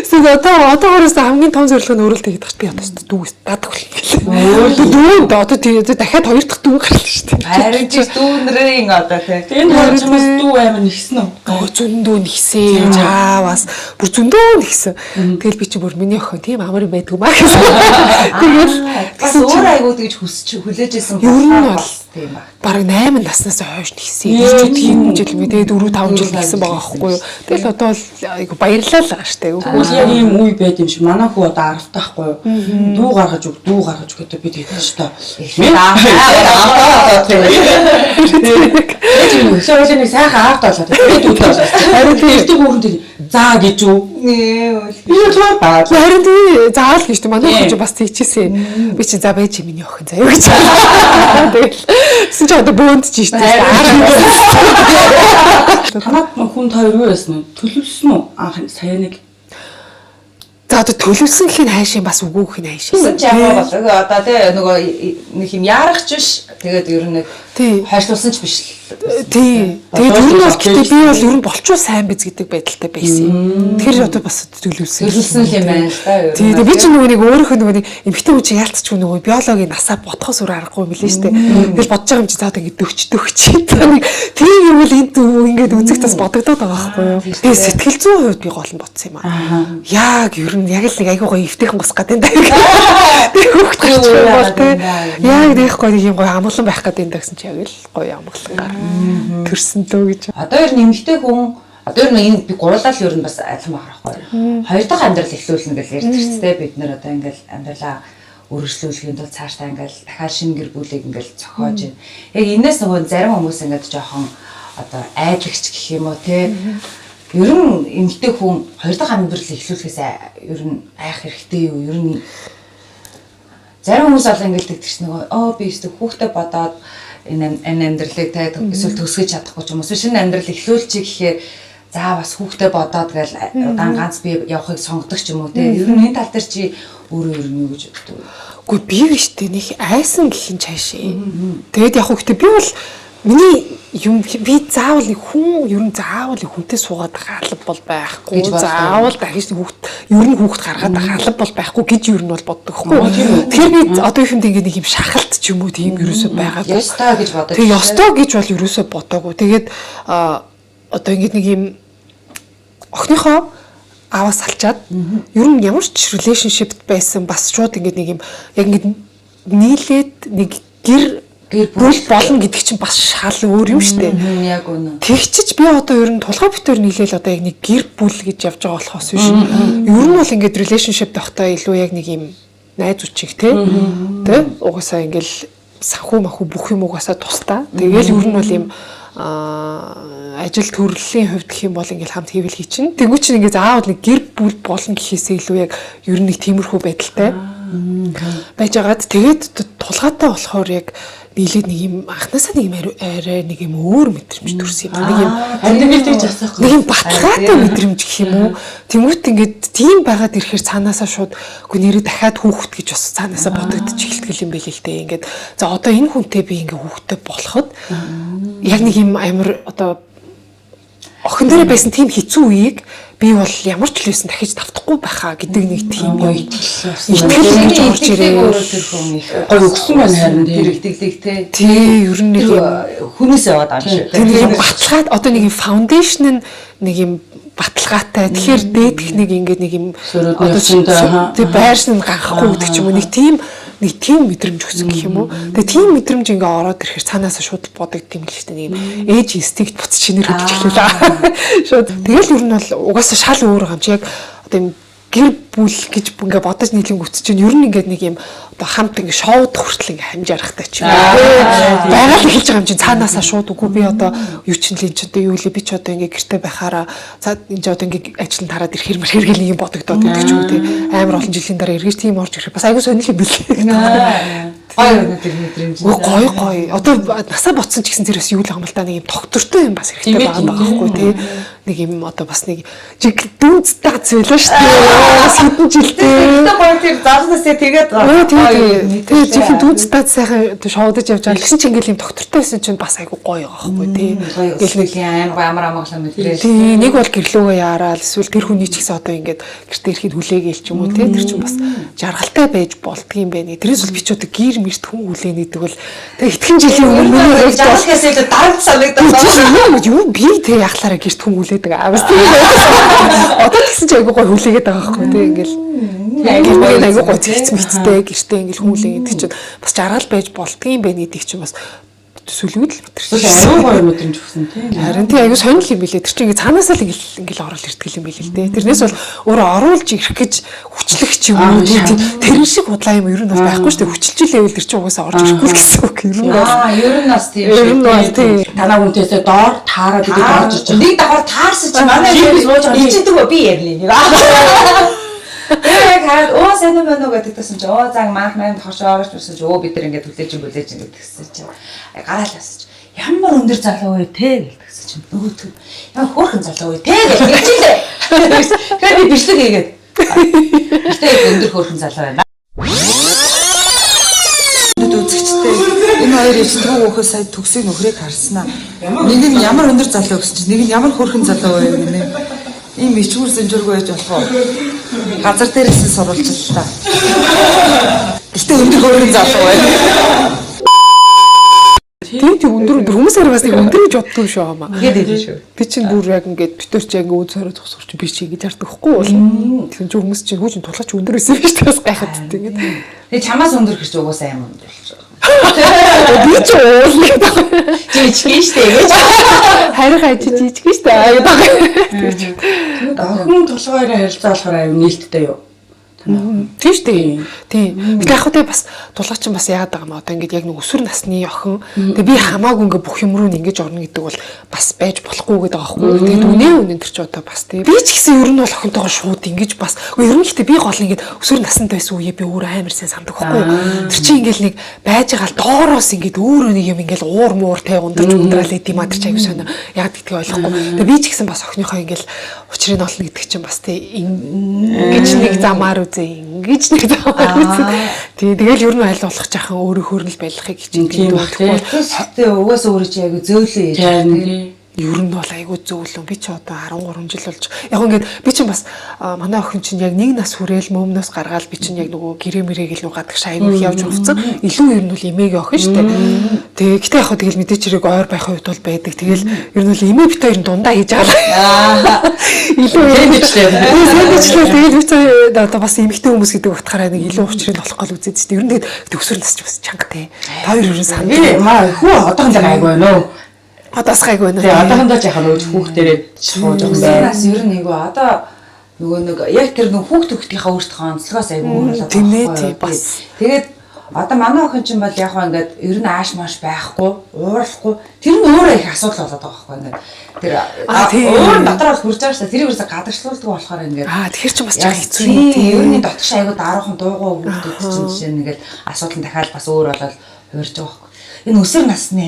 Эсвэл одоогоос хамгийн том зорилго нь өөрөлдөө гэдэг чинь би одоо дүү даадаг болно. Дүү одоо тийм дахиад хоёр дахь дүү гарлаа шүү дээ. Харин чи дүүнрийн одоо тийм. Энэ хожмос дүү амар нэгсэн үү? Зөндөө нэгсэн. Чаавас бүр зөндөө нэгсэн. Тэгэл би чи бүр миний охин тийм амар юм байдгүй маа гэсэн. Тэгэл бас өөр айгуу тэгж хүлээж исэн ер нь бол тийм ба. бараг 8 наснаас хойш нэгсэн. Ирчүүд хин жил мэдээ 4 5 жил нэгсэн байгаа байхгүй юу. Тэгэл одоо л айгу баярлалаа л байгаа штэ. Үгүй яг ийм үе байд юм шиг манай хүү одоо аргатай байхгүй юу. Дүү гаргаж өг гэдэг бид хэлсэн шүү дээ. Өсөөлөө нэг сайхан арт болоод тэгээд үүд болоод. Харин тэрдэг хүүхэнд заа гэж үү. Харин тий заал гэж тийм манай хүн бас тийчээсэн. Би чи за байж миний охин заяа гэж. Тэгэл чи одоо бөөндч штэ. Танад хүн хоёр юу байсан нь төлөвлөсөн үү? Анх сая нэг За одоо төлөвлөсөн гэхин хайшин бас үгүй гэхин хайшин. Гэсэн ч яагаад болоо одоо тий нөгөө нэг юм яарахч биш. Тэгээд ер нь нэг хайшлуулсан ч биш. Тий. Тэгээд ер нь бол гэтээ би бол ер нь болчуу сайн биз гэдэг байдалтай байсан. Тэгэхээр одоо бас төлөвлөсөн юм байна л да. Тий. Би ч нөгөө нэг өөрийнхөө нөгөө нэг эмэгтэй хүн чинь яалтчгүй нөгөө биологийн насаа бодхоос өөр аргагүй юм билээ штэ. Тэгэл бодож байгаа юм чи за одоо ингэ дөгч. Тийм юм л энд ингээд үзэх тас бодогдоод байгаа байхгүй юу. Тэгээд сэтгэл зүйн хувьд би гол нь бодсон юм аа. Яг ер нь яг л нэг айгуу гоё эвтэйхэн босх гэдэг юм да. Тэг хөвгт бол тий. Яг нэг гоё нэг юм гоё амгалан байх гэдэг юм да гэсэн чи яг л гоё амгалангаар төрсөн дөө гэж. Одоо ер нь эмэгтэй хүн одоо ер нь энэ би гурлал ер нь бас адилхан байх байхгүй. Хоёр дахь амьдрал эхлүүлнэ гэж ярьдэрчтэй бид нэр одоо ингээл амьдралаа өргөжлүүлэхийн тулд цаашдаа ингээл дахиад шинэ гэр бүлийг ингээл зохиож байна. Яг энэс нөгөө зарим хүмүүс ингээд жоохон одоо айдлагч гэх юм уу тий. Ер нь эмэгтэй хүн хоёр дахь амьдрал эхлүүлэхээс ер нь айх хэрэгтэй юу? Ер нь зарим хүмүүс бол ингээд тэгдэг чинь нөгөө би өөртөө хүүхдээ бодоод энэ амьдралыг тэ эсвэл төсгөж чадахгүй ч юм уу шинэ амьдрал эхлүүлчих гэхээр за бас хүүхдээ бодоод гээл удаан ганц би явахыг сонгодог ч юм уу тэ. Ер нь энэ тал дээр чи өөрөө ер нь юу гэж боддог вэ? Үгүй би биштэй нэг айсан гэхин цаашаа. Тэгээд яг хүүхдээ би бол миний юм би заавал нэг хүн ер нь заавал хүнтэй суугаад байгаа алба бол байхгүй. Заавал дахиж хүүхд ер нь хүүхд гаргаад байгаа алба бол байхгүй гэж ер нь бол боддог хгүй. Тэгэхээр би одоо их юм нэг юм шахалт ч юм уу тийм ерөөсөө байгаагүй. Ёстой гэж бодож. Тэгээ ёстой гэж бол ерөөсөө бодоогүй. Тэгээд одоо ингэ нэг юм охиныхоо аваас салчаад ер нь ямар ч relationship байсан бас шууд ингэ нэг юм яг ингэ нийлээд нэг гэр бүр болно гэдэг чинь бас шал өөр юм штэ. Яг үнэ. Тэгчиж би одоо ер нь тулгай битээр нийлээл одоо яг нэг гэр бүл гэж явж байгаа болохоос биш. Ер нь бол ингээд relationship тохтой илүү яг нэг юм найз үчиг тэ угаасаа ингээл санхүү махүү бүх юм угаасаа тусдаа. Тэгээл ер нь бол юм ажил төрлийн хувьд гэх юм бол ингээл хамт хийвэл хий чинь. Тэгвэл чинь ингээд заавал нэг гэр бүл болно гэхээсээ илүү яг ер нь нэг тиймэрхүү байдалтай байжгаад тэгээд тулгаатай болохоор яг нийлээд нэг юм анхнаасаа нэг юм арай нэг юм өөр мэдрэмж төрсөн юм. Нэг юм андимэлтэж асахгүй. Нэг юм баталгаатай мэдрэмж гэх юм уу. Тэмүүт ингээд тийм байгаад ирэхээр цаанаасаа шууд үгүй нэрээ дахиад хүүхэд гэж бас цаанаасаа бодогдож эхэлтгэл юм байл л дээ. Ингээд за одоо энэ хүнтэй би ингээд хүүхэдтэй болоход яг нэг юм амар одоо охин дээрээ байсан тийм хэцүү үеийг би бол ямар ч л байсан дахиж давтахгүй байхаа гэдэг нэг тийм юм итгэл гэж орж ирээ. Гой өгсөн байна харин дэрэгдэглэг тий ер нь нэг хүнээс яваад байгаа шүү. Тэр нэг баталгаад одоо нэг юм фаундейшн нь нэг юм баталгаатай. Тэгэхээр дээдх нэг ингээд нэг юм одоо тий байрш нь ганхахгүй гэдэг ч юм уу нэг тийм мэдрэмж өгсөн гэх юм уу. Тэгээ тийм мэдрэмж ингээ ороод ирэхээр цаанаасаа шууд бодогд юм л шүү дээ. Нэг ээж инстинкт буцаж шинээр хөдлөж эхэллээ. Шууд тэгэл ер нь бол угаасаа шал өөр юм чи яг одоо юм гэр бүл гэж ингээ бодож нийлэнгүүт чинь ер нь ингээд нэг юм одоо хамт ингээ шоуд хүртэл ингээ хамжаарахтай ч юм уу. Байгаль эхэлж байгаа юм чинь цаанаасаа шууд үгүй би одоо юу ч л энэ ч одоо юу л би ч одоо ингээ гэртээ байхаараа цаад энэ ч одоо ингээ ажил тараад ирэхээр хэргэл нэг юм бодогдоод байдаг ч юм уу тий. Амар олон жилийн дараа эргэж тийм орж ирэх бас айгүй сонирхол юм билээ. Гоё мэдрэмж. Гоё. Одоо насаа ботсон ч гэсэн тэр бас юу л хамалтаа нэг юм доктортой юм бас хэрэгтэй байгаа байхгүй тий. Нэг юм одоо бас нэг жиг дүнц дац байлаа шүү дээ. Бас хэдэн жилдээ. Тэгээ гоё тэр заалнасаа тэгээд тэгээ жиг дүнц дац сайхан шоудаж явж байгаа. Тэгсэн чинь ингээл юм доктортой байсан чинь бас айгүй гоё байгаа байхгүй тий. Ингээл нэг амар амгалан мэдрээ. Тий, нэг бол гэрлөөгөө яараад эсвэл тэр хүний ч гэсэн одоо ингээд гэртээ ирэхэд хүлээгээл ч юм уу тий. Тэр чинь бас жаргалтай байж болдгийм байх. Тэрээс бол би ч одоо гэр мэрт хүн хүлээн гэдэг бол тэгээ итгэн жилийн өмнө жаргалгаас илүү дарамт санагдаад юу би тэг яхлаараа гэрт хүн хүлээдэг аваас тий. Одоо тэгсэн чи айгүй гой хүлээгээд байгаа байхгүй тий ингээл Гэрмэг аягүй гоо зэгц мэдтэй гэртээ ингээл хүмүүлээ гэдэг чинь бас жаргал байж болдгийм байх гэдэг чинь бас сүлгүүд л Тэр аюу гоё мэдрэмж өгсөн тийм. харин тий аягүй сонирхол юм билээ. Тэр чинь ингээ цаанаасаа л ингээл орол ирдэг юм билээ л дээ. Тэрнээс бол өөрөө оруулж ирэх гэж хүчлэх ч юм уу тэр шиг худлаа юм ер нь бол байхгүй шүү дээ. Хүчилжүүлээвэл тэр чинь угаасаа орж ирэхгүй л гэсэн үг ер нь бол. Ер нь бас тийм. Ер нь бол тий. Танаа хүнтэйсээ доор таараад идэв орж ирж байгаа. Нэг давхар таарсан чи манай ичдэг би ярина нэг. Яг хараад сайн байна уу гэдэг тасан чи заа манах маань хошоорч байсан чи бид нар ингээд хүлээж ингээд гэсэн чи гараал асууж ямар өндөр залуу вэ те гэсэн чи нөгөөтгөө ямар хөөрхөн залуу вэ те гэж хэлээ. Тэгэхээр би бичлэг хийгээд ихтэй өндөр хөөрхөн залуу байна. Үзэгчтэй энэ хоёр ижил хүүхөө сая төгсөй нөхрийг харснаа. Нэг нь ямар өндөр залуу гэсэн чи нэг нь ямар хөөрхөн залуу вэ гэнэ. Ийм ичгүүр зэнжургүй байж болох уу? Газар дээрээс сурвалжлаа. Гэтэ өндөр хөөрхөн залуу байна. Тийм өндөр хүмүүсээр бас нэг өндөр гэж боддог юм шүү хамаа. Тэгээд хэлээ шүү. Би чинь бүр яг ингээд битүүрч яг үз хороо зогсорч би чи ингэж хардаг хгүй бол. Тэгэхээр чи хүмүүс чинь хүүчин тулгач өндөр байсан биш бас гайхаад тийм ингээд. Тэгээ чамаас өндөр гэж угаасаа юм өндөр болж байгаа. Би ч уулах гэдэг. Жижиг штэ гэж. Харин хажиж жижиг штэ гэдэг. Охин толгойроо харилцаа болохоор аюу нээлттэй юу? Тийм штэ. Тийм. Гэтэ яг хөө бас тулгач нь бас яагаад байгаа юм одоо ингээд яг нэг өсвөр насны охин. Тэгээ би хамаагүй ингээд бүх юм руу ингэж орно гэдэг бол бас байж болохгүй гэдэг байгаа байхгүй. Тэгээд үнэн тэр ч одоо бас тийм. Би ч гэсэн ер нь бол охинтойгоо шууд ингэж бас ер нь гэхдээ би гол ингээд өсвөр наснд байсан үе би өөрөө амар сайн санддаг байхгүй. Тэр чинь ингээд нэг байж байгаа л доороос ингээд өөрөө нэг юм ингээд уур муур тэ ундрж ундрал гэдэг юм а тэр чинь аягүй сонио. Яг гэдгийг ойлгохгүй. Тэгээ би ч гэсэн бас охиныхоо ингээд учрыг олно гэдэг чинь бас тийм ингэж нэг замаар ингэж нэг замаар. Тэгээд ер нь аль болох жаахан өөрөө хөрнөл байлгахыг хичээдэг байхгүй. Тэгтээ угаасаа өөрөө чи аягүй зөөлөө Тийм. Ер нь бол айгүй зөөлөн. Би ч одоо 13 жил болж яг ингээд би чинь бас манай охин чинь яг нэг нас хүрээл мөмнөөс гаргаад би чинь яг нөгөө гэрээ мэрээг л гадагш айгүй явж хувцсан. Илүү ер нь бол эмээгийн охин шүү дээ. Тэгээ гэтээ яг тэгэл мэдээч хэрэг ойр байх үед бол байдаг. Тэгэл ер нь бол эмээ бит хоёр дундаа хийж байгаа. Илүү эмээчлээ. Тэгэл би ч одоо бас эмэгтэй хүмүүс гэдэг утгаараа нэг илүү учрыг олох гол үзээд шүү дээ. Ер нь тэгээд өсвөр нас ч бас чангатай. Та хоёр ер нь санд. Маа хүү одоохон л айгүй байна уу? Одоос гайгүй байна. Тэгээ одоохондоо жаахан өөж хүүхдэрээ шууд байгаа. Нас ер нь айгүй одоо нөгөө нэг яг тэр нэг хүүхд төгтийнхаа өөртөө онцлогоос айгүй өөрлөж байгаа. Тийм бас. Тэгээд одоо манай охин чинь бол яг хаа ингээд ер нь ааш маш байхгүй, уурахгүй. Тэр нь өөрөө их асуудал болоод байгаа байхгүй ингээд. Тэр өөр дотор бол хурж байгаа шүү дээ. Тэр юусаа гадагшлуулдаг болохоор ингээд. Тэгэхээр ч бас жаа хэцүү юм. Тийм ер нь дотор айгүй дараахан дуугаа өгдөг чинь жишээ нь ингээд асуудал нь дахиад бас өөр болоод хуурж байгаа байхгүй. Энэ өсвөр насны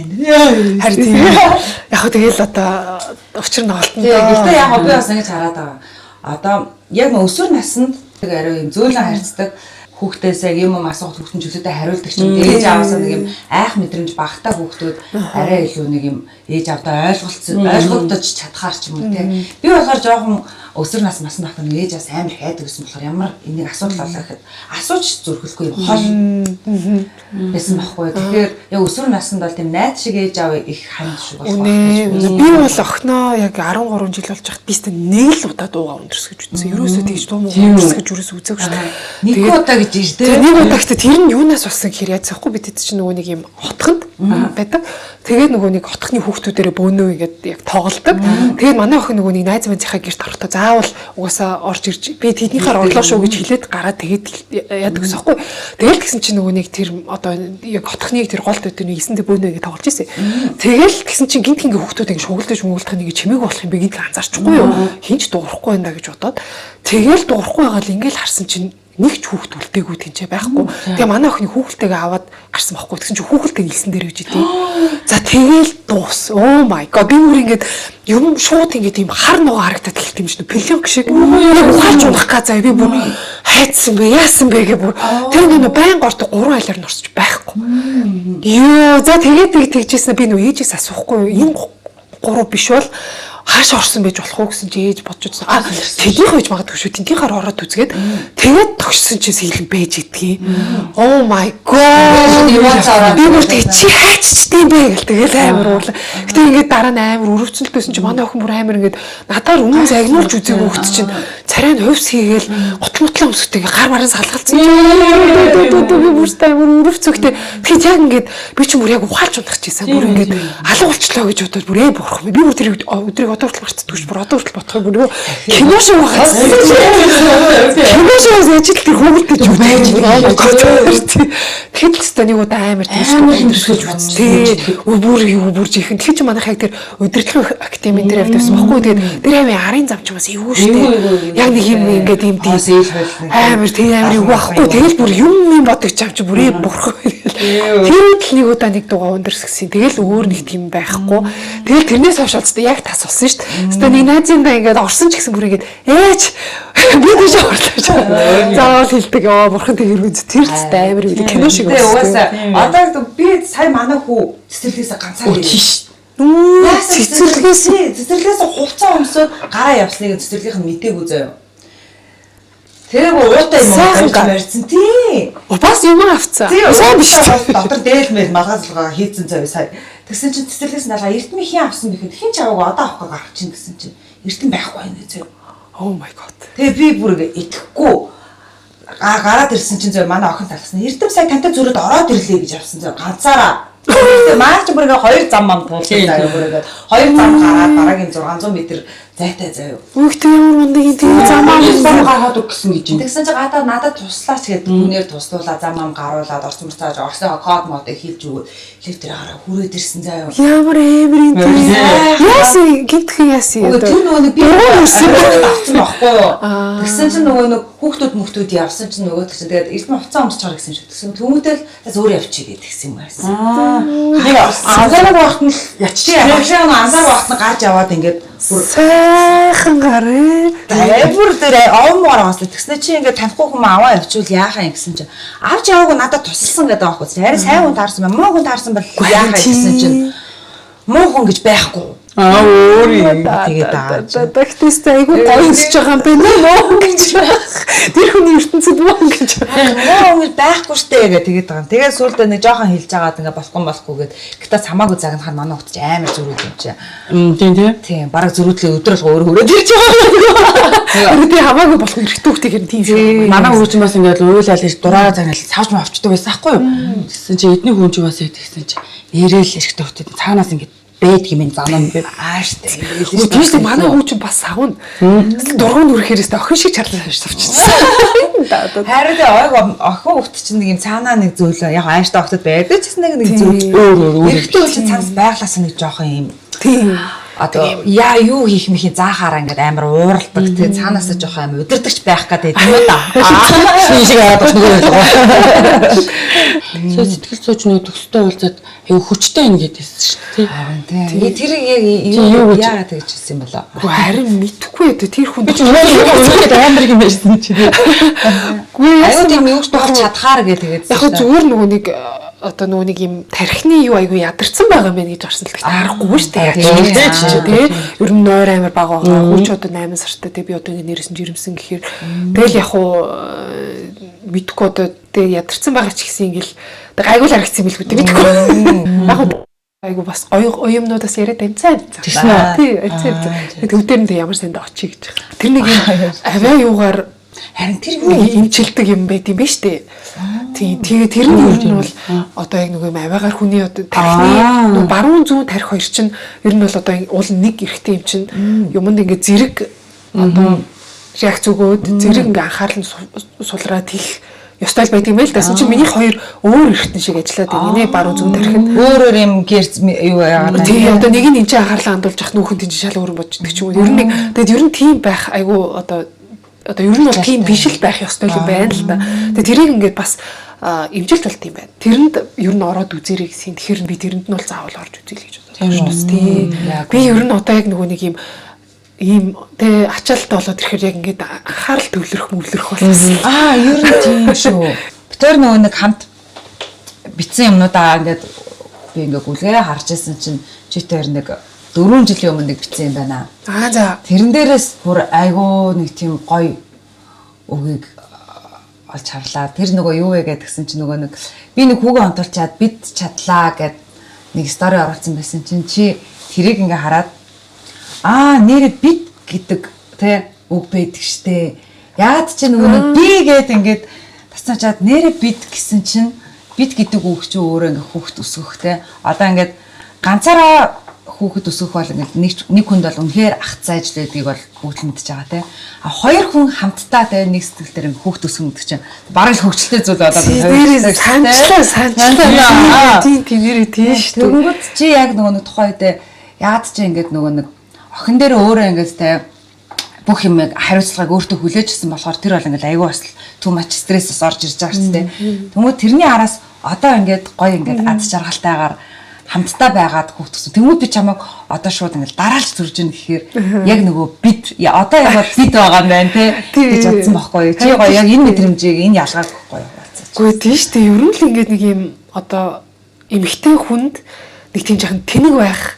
харин тийм яг хөө тэгэл одоо учир нь олтон доо. Гэхдээ яг би бас ингэж хараад байгаа. Одоо яг өсвөр наснд арай юм зөөлөн харьцдаг хүүхдээс яг юм асуух хүүхдэн чөлөөтэй хариулдаг ч юм. Ээж аваасаа нэг юм айх мэдрэмж багтаа хүүхдүүд арай илүү нэг юм ээж авдаа ойлгогдож чадхаар ч юм уу тийм. Би болохоор жоохон өсвөр нас насны охин ээж бас амар хайдаг гэсэн болохоор ямар энийг асуудал болоо гэхэд асууж зөрхөлгүй юм хол байсан байхгүй. Тэгэхээр яг өсвөр наснд бол тийм найз шиг ээж аав их ханд шиг болох байна. Би бол охиноо яг 13 жил болж хат бистэ нэг л удаа дуугаа өндөрс гэж үзсэн. Ерөөсөө тэгж дуу муу өндөрс гэж юурээс үзээгүй шүү дээ. Нэг удаа гэж ирдэ. Нэг удаа гэхдээ тэр нь юунаас болсон гэхээр яаж захгүй бид чинь нөгөө нэг юм хотхонд байдаг. Тэгээд нөгөө нэг хотхны хүүхдүүдээрээ бөөнөө ингээд яг тоглодог. Тэгээд манай охин нөгөө нэг найз маньцийнхаа гэрт орохдоо заавал угаасаа орж ирж би тэднийхээ орлоо шүү гэж хэлээд гараад тэгээд яадаг гэсэн байхгүй. Тэгэл гэсэн чинь нөгөө нэг тэр одоо яг хотхныг тэр голд өдөр нэг 9-д бөөнөө ингээд тоглож ирсэн. Тэгэл гэсэн чинь гинт ингээ хүүхдүүд ингээ шугуулдах нэг чимээг болох юм бэ гэдгийг анзаарчихгүй юу. Хинч дуурахгүй байна гэж бодоод тэгэл дуурахгүй байгаа л ингээл харсан чинь нэг ч хүүхд үлдээгүй тэнцээ байхгүй. Тэгээ манай охины хүүхэлтэйгээ аваад гарсан байхгүй. Тэгсэн чинь хүүхэлтэй нэлсэн дээр үж идэв. За тэгэл дуус. Oh my god. Би бүр ингээд юм шууд ингээд юм хар ногоо харагдаад хэлт юм шиг пелёнк шиг. Ухаарч унах га заа би бүр хайцсан бэ яасан бэ гэ бүр. Тэр нэг байн горт 3 айлаар норсож байхгүй. Ёо за тэгээд тэгжсэн би нөө ээжээс асуухгүй юу. Энэ 3 биш бол хааш орсон байж болох уу гэсэн чи ээж бодож үзсэн. Тэднийх байж магадгүй шүү. Тэнтийнхаар ороод үзгээд тэгээд тогшсон чи сэлэн байж идгийг. Oh my god. Би бүр тэг чи хайчч тийм бэ гэл тэгэл амар уурлаа. Гэтэ ингээд дараа нь амар өрөвцөлтөөсөн чи манай охин бүр амар ингээд надаар өмнө загнуулж үзег хөхт чинь царай нь хувьс хийгээл гутмутлаа өмсөхтэй гар маран салгалцсан. Би бүр амар өрөвцөгтэй. Тэгэхээр яг ингээд би ч бүр яг ухаалж унах чийсэн. Бүр ингээд алга болчлоо гэж бодоод бүр бурах. Би бүр тэр өдрийг одоо хүртэл марцдаггүй бүр одоо хүртэл бодох бүр кино шиг байгаа. Кино шиг ажил тэр хөөгөлдөж үү. Тэгэхээр ч гэсэн нэг удаа амар тэрсгэж үзтээ. Бүр жихэн. Тэгэхээр ч манайхаа тэр өдөрлөг академи дээр явдсан баггүй. Тэгээд тэр амийн арын зам ч бас эвгүй штэ. Яг нэг юм ингээд юм амар тийм амар эвгүй байхгүй. Тэгэл бүр юм бодож чамч бүрээ бурах. Тэр л нэг удаа нэг дугаа өндөрсгсөн. Тэгэл өөр нэг тийм байхгүй. Тэгэл тэрнээс хойш олцтой яг тас болсон шүү дээ. Тэстэ нэг найзындаа ингээд орсон ч гэсэн бүр ингээд ээж би тийш орлооч. Заавал хэлдэг. Бурхан тэр үз тэр ч амар үү. Кино шиг байсан. Одоо би сая манай хүү цэцэрлэгээс ганцаар ирсэн. Цэцэрлэгээс хувцас өмсөд гараа явсныг цэцэрлэгийнх нь мтээгүй заяа. Тэр уутай юм марцсан тий. Бас юм авцаа. Сайн биш. Дотор дээлмэл малгазалгаа хийцэн заяа сая. Тэгсэн чинь цэцэрлэгээс налга эрдмийн хин авсан гэхэд хин ч аваагүй одоо авахгүй гарах чинь гэсэн чинь эрдэн байхгүй нэ заяа. Oh my god. Тэгээ би бүр итгэхгүй гараад ирсэн чинь зөө манай охин талсан. Эрдэм сая тантай зүрхэд ороод ирлээ гэж авсан зөө ганцаараа. Тэгээ маач бүргээ 2 зам мам туулсан заяа бүргээд 2 зам гараад дараагийн 600 м зайтай заяа. Үхтэй ямар мундаг тийм замаа гаргаад өгсөн гэж юм. Тэгсэн чинь гадаа надад туслаач гэдэг хүнээр туслуулаа зам мам гаруулаад орсон мөрцөөж орсон код модыг хийлж өгөө. Лифтээр гараа хүрээд ирсэн заяа. Ямар амар юм тийм. Яасан гинтхэн яасан юм. Тэр нөгөө би авсан байхгүй юу. Тэгсэн чинь нөгөө хүүхдүүд явсан чинь нөгөө тэгсэн тэгээд эрдэнэ хувцас өмсөж байгаа гэсэн шүү. Тэгсэн түүнээдэл зөөр явчих гээд тэгсэн юм байсан. Анзаараг багт нь яччих. Тэгсэн анзаараг багт нь гарч яваад ингээд бүр сайхан гараа. Бүр тэр овмоор аваас тэгснэ чи ингээд танихгүй хүмүүс аваа явуул яахаа юм гэсэн чинь авч яваагүй надад тусалсан гэдэг аахгүй. Харин сайн хүн таарсан байна. Муу хүн таарсан бол яахаа гэсэн чинь муу хүн гэж байхгүй. Өөр юм. Тэгээд Тэгтээсээ айгүй гоё өсөж байгаа юм байна муу гэж. Тэр хүний ертөнцид муу гэж. муу хүн байхгүй штэ гэдэг тэгээд байгаа. Тэгээд сүүлдээ нэг жоохон хэлж байгаад ингээд болохгүй гээд гэтээ хамаагүй загнахаар манай хот ч амар зөрүүд юм чи. Тийм бараг зөрүүдлээ өдрөөл өөр хөрөөд ирж байгаа. Би хамаагүй болох эрэгтэй хүүхдийг юм тийм шүү. Манай хүүч бас ингээд уйлал ирж дураараа загнал савж м авчдаг байсан байхгүй юу? Тэгсэн чи эдний хүн ч бас тэгсэн чи нэрэл эрэгтэй хүүхдүүд цаанаас ингээд бэд гэмэн занаа ингээд ааштай. Тийш манай хүүч бас савна. Дургуун үрхээрээс охин шиг чарлаа авчихсан. Харин ойг охин хүүхд чинь нэг юм цаанаа нэг зөөлөө яг ааштай охтод байдаг ч гэсэн нэг зөөл. Эрэгтэй хүүч цаанаас байглаас нэг жоохон юм. Тийм. Одоо яа юу хийх мэхийн заахаараа ингээд амар ууралдаг. Тэгээ цаанаас жоох амар удирдахч байх гэдэг юм да. шиг аваад бас нөгөө байлгаа. So сэтгэл зүйчний төгстэй уулзаад аюу хүчтэй ин гэдээсэн шүү дээ. Харин тийм. Тэр яг яагаад тэгж хэлсэн юм болоо. Харин мэдхгүй ээ тэр хүн чи өөрөө амар юм байсан чи. Аюу тийм юу ч болох чадхаар гэдэг. Яг зүгээр нөгөө нэг одоо нөгөө нэг юм тархины юу айгүй ядарсан байгаа мэн гэж орсон л гэхдээ аргагүй шүү дээ. Тэгээд ер нь нойр амар бага байгаа. Хүүч одоо 8 сартай тэгээд би одоо ингэ нэрсэн жирэмсэн гэхээр тэгэл яг уу мэдхгүй одоо тэгээд ядарсан байгаа ч гэсэн ингээл айгүй л харагдсан юм билгүй мэдхгүй. Яг айгүй бас оюумнуудаас яриад амцаа. Тий, амцаа. Төвдөр нь ямар санд очие гэж. Тэр нэг юм аваа юугаар харин тэр имчилдэг юм байт юм байна штэ. Тийм тэгээ тэр нь ер нь бол одоо яг нэг юм аваагаар хүний одоо тархины баруун зүүн тарих хоёр чинь ер нь бол одоо уул нэг эрэхтэй юм чинь юмд ингээ зэрэг одоо реакц өгөөд зэрэг ингээ анхаарал нь сулраад хийх ёстой байт юм байл да. Чи миний хоёр өөр эрэхтэн шиг ажиллаад байна. Миний баруун зүүн тарих нь өөр юм гэрц юу яагаад тийм одоо нэг нь энэ анхаарлаа хандуулж ах нүүхэн тийм шал өөр боддог ч юм уу. Ер нь нэг тэгээд ер нь тийм байх айгу одоо ер нь бол тийм биш л байх ёстой юм байна л да. Тэгээ тэрийг ингээд бас имжилт болт юм байна. Тэрэнд ер нь ороод үзэрэй гэсэн. Тэгэхээр би тэрэнд нь бол заавал орж үзье л гэж бодож байна. Тийм. Би ер нь одоо яг нөгөө нэг ийм тэ ачаалттай болоод ирэхээр яг ингээд анхаарал төвлөрөх болсон. Ер нь тийм шүү. Тэр нөгөө нэг хамт битсэн юмнуудаа ингээд би ингээд гүлгээ харж байсан чинь чи тэр нэг 4 жилийн өмнө нэг бичсэн юм байна. За. Тэрэн дээрээс бүр айгүй нэг тийм гоё үгийг олж харлаа. Тэр нөгөө юу вэ гэдгсэн чинь нөгөө нэг би нэг хүүгээ онтолчаад бид чадлаа гэд нэг стори оруулсан байсан чинь чи тэрийг ингээ хараад нэрээ бид гэдэг тэ үг байдаг штэ. Яад чи нөгөө нэг би гэд ингээд тасчаад нэрээ бид гэсэн чинь бид гэдэг үг чи өөрөө ингээ хүүхэд өсгөхтэй. Одоо ингээд ганцаараа хүүхэд өсгөх бол ингээд нэг хүнд бол үнэхээр ах цайж лээдгийг бол бүгд л мэдчихэж байгаа тий. Хоёр хүн хамтдаа тий нэг сэтгэл дээр ингээд хүүхэд өсгөх гэдэг чинь бараг л хөвгчлээ зүйл болоод санчлаа. Тийм нэрээ тийш шүү. Тэгвэл чи яг нөгөө нэг тухайн үед яад чи ингээд нөгөө нэг охин дээр өөрөө ингээд тий бүх юм хариуцлагыг өөртөө хүлээжсэн болохоор тэр бол ингээд айгүй бас too much стрессээс орж ирж байгаа шүү дээ. Тэгмээ тэрний араас одоо ингээд гоё ингээд ад жаргалтайгаар хамтдаа байгаад хүүхдсэн. Тэгмүүд би чамайг одоо шууд ингээд дараалж төрж ийн гэхээр яг нөгөө бид одоо яг бид байгаа юм байна те гэж бодсон байхгүй юу? Чи гоё яг энэ мэдрэмжийг энэ ялгааг гоё хуваалцаач. Үгүй тийм шүү дээ. Ер нь л ингээд нэг юм одоо эмэгтэй хүнд нэг тийм жахан тэнэг байх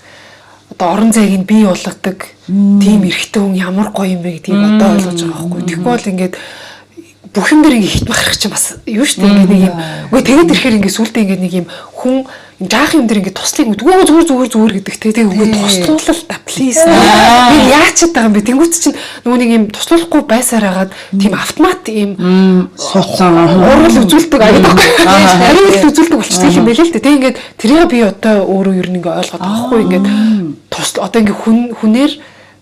одоо орон зайг нь бий болгодог тийм эрэгтэй хүн ямар гоё юм бэ гэдгийг одоо ойлгож байгаа байхгүй. Тэгэхгүй бол ингээд бүх юм дээр ингээд хит махрах чинь бас юу шүү дээ. Ингээд нэг юм үгүй тэгээд ирэхээр ингээд сүултээ ингээд нэг юм хүн жаах юм дээр ингээд туслыг зүгээр гэдэг те тэг үгүй туслуулал та плиз. Би яачаад байгаа юм бэ? Тэнгүүт чинь нөгөө нэг юм туслуулахгүй байсаар хагаад тийм автомат юм уурал үзүүлдэг аяа. Харин үзүүлдэг болчихсон юм байл л дээ. Тэг ингээд тэрийг би одоо өөрөө ер нь ингээд ойлгоод байгаа хгүй ингээд одоо ингээд хүнээр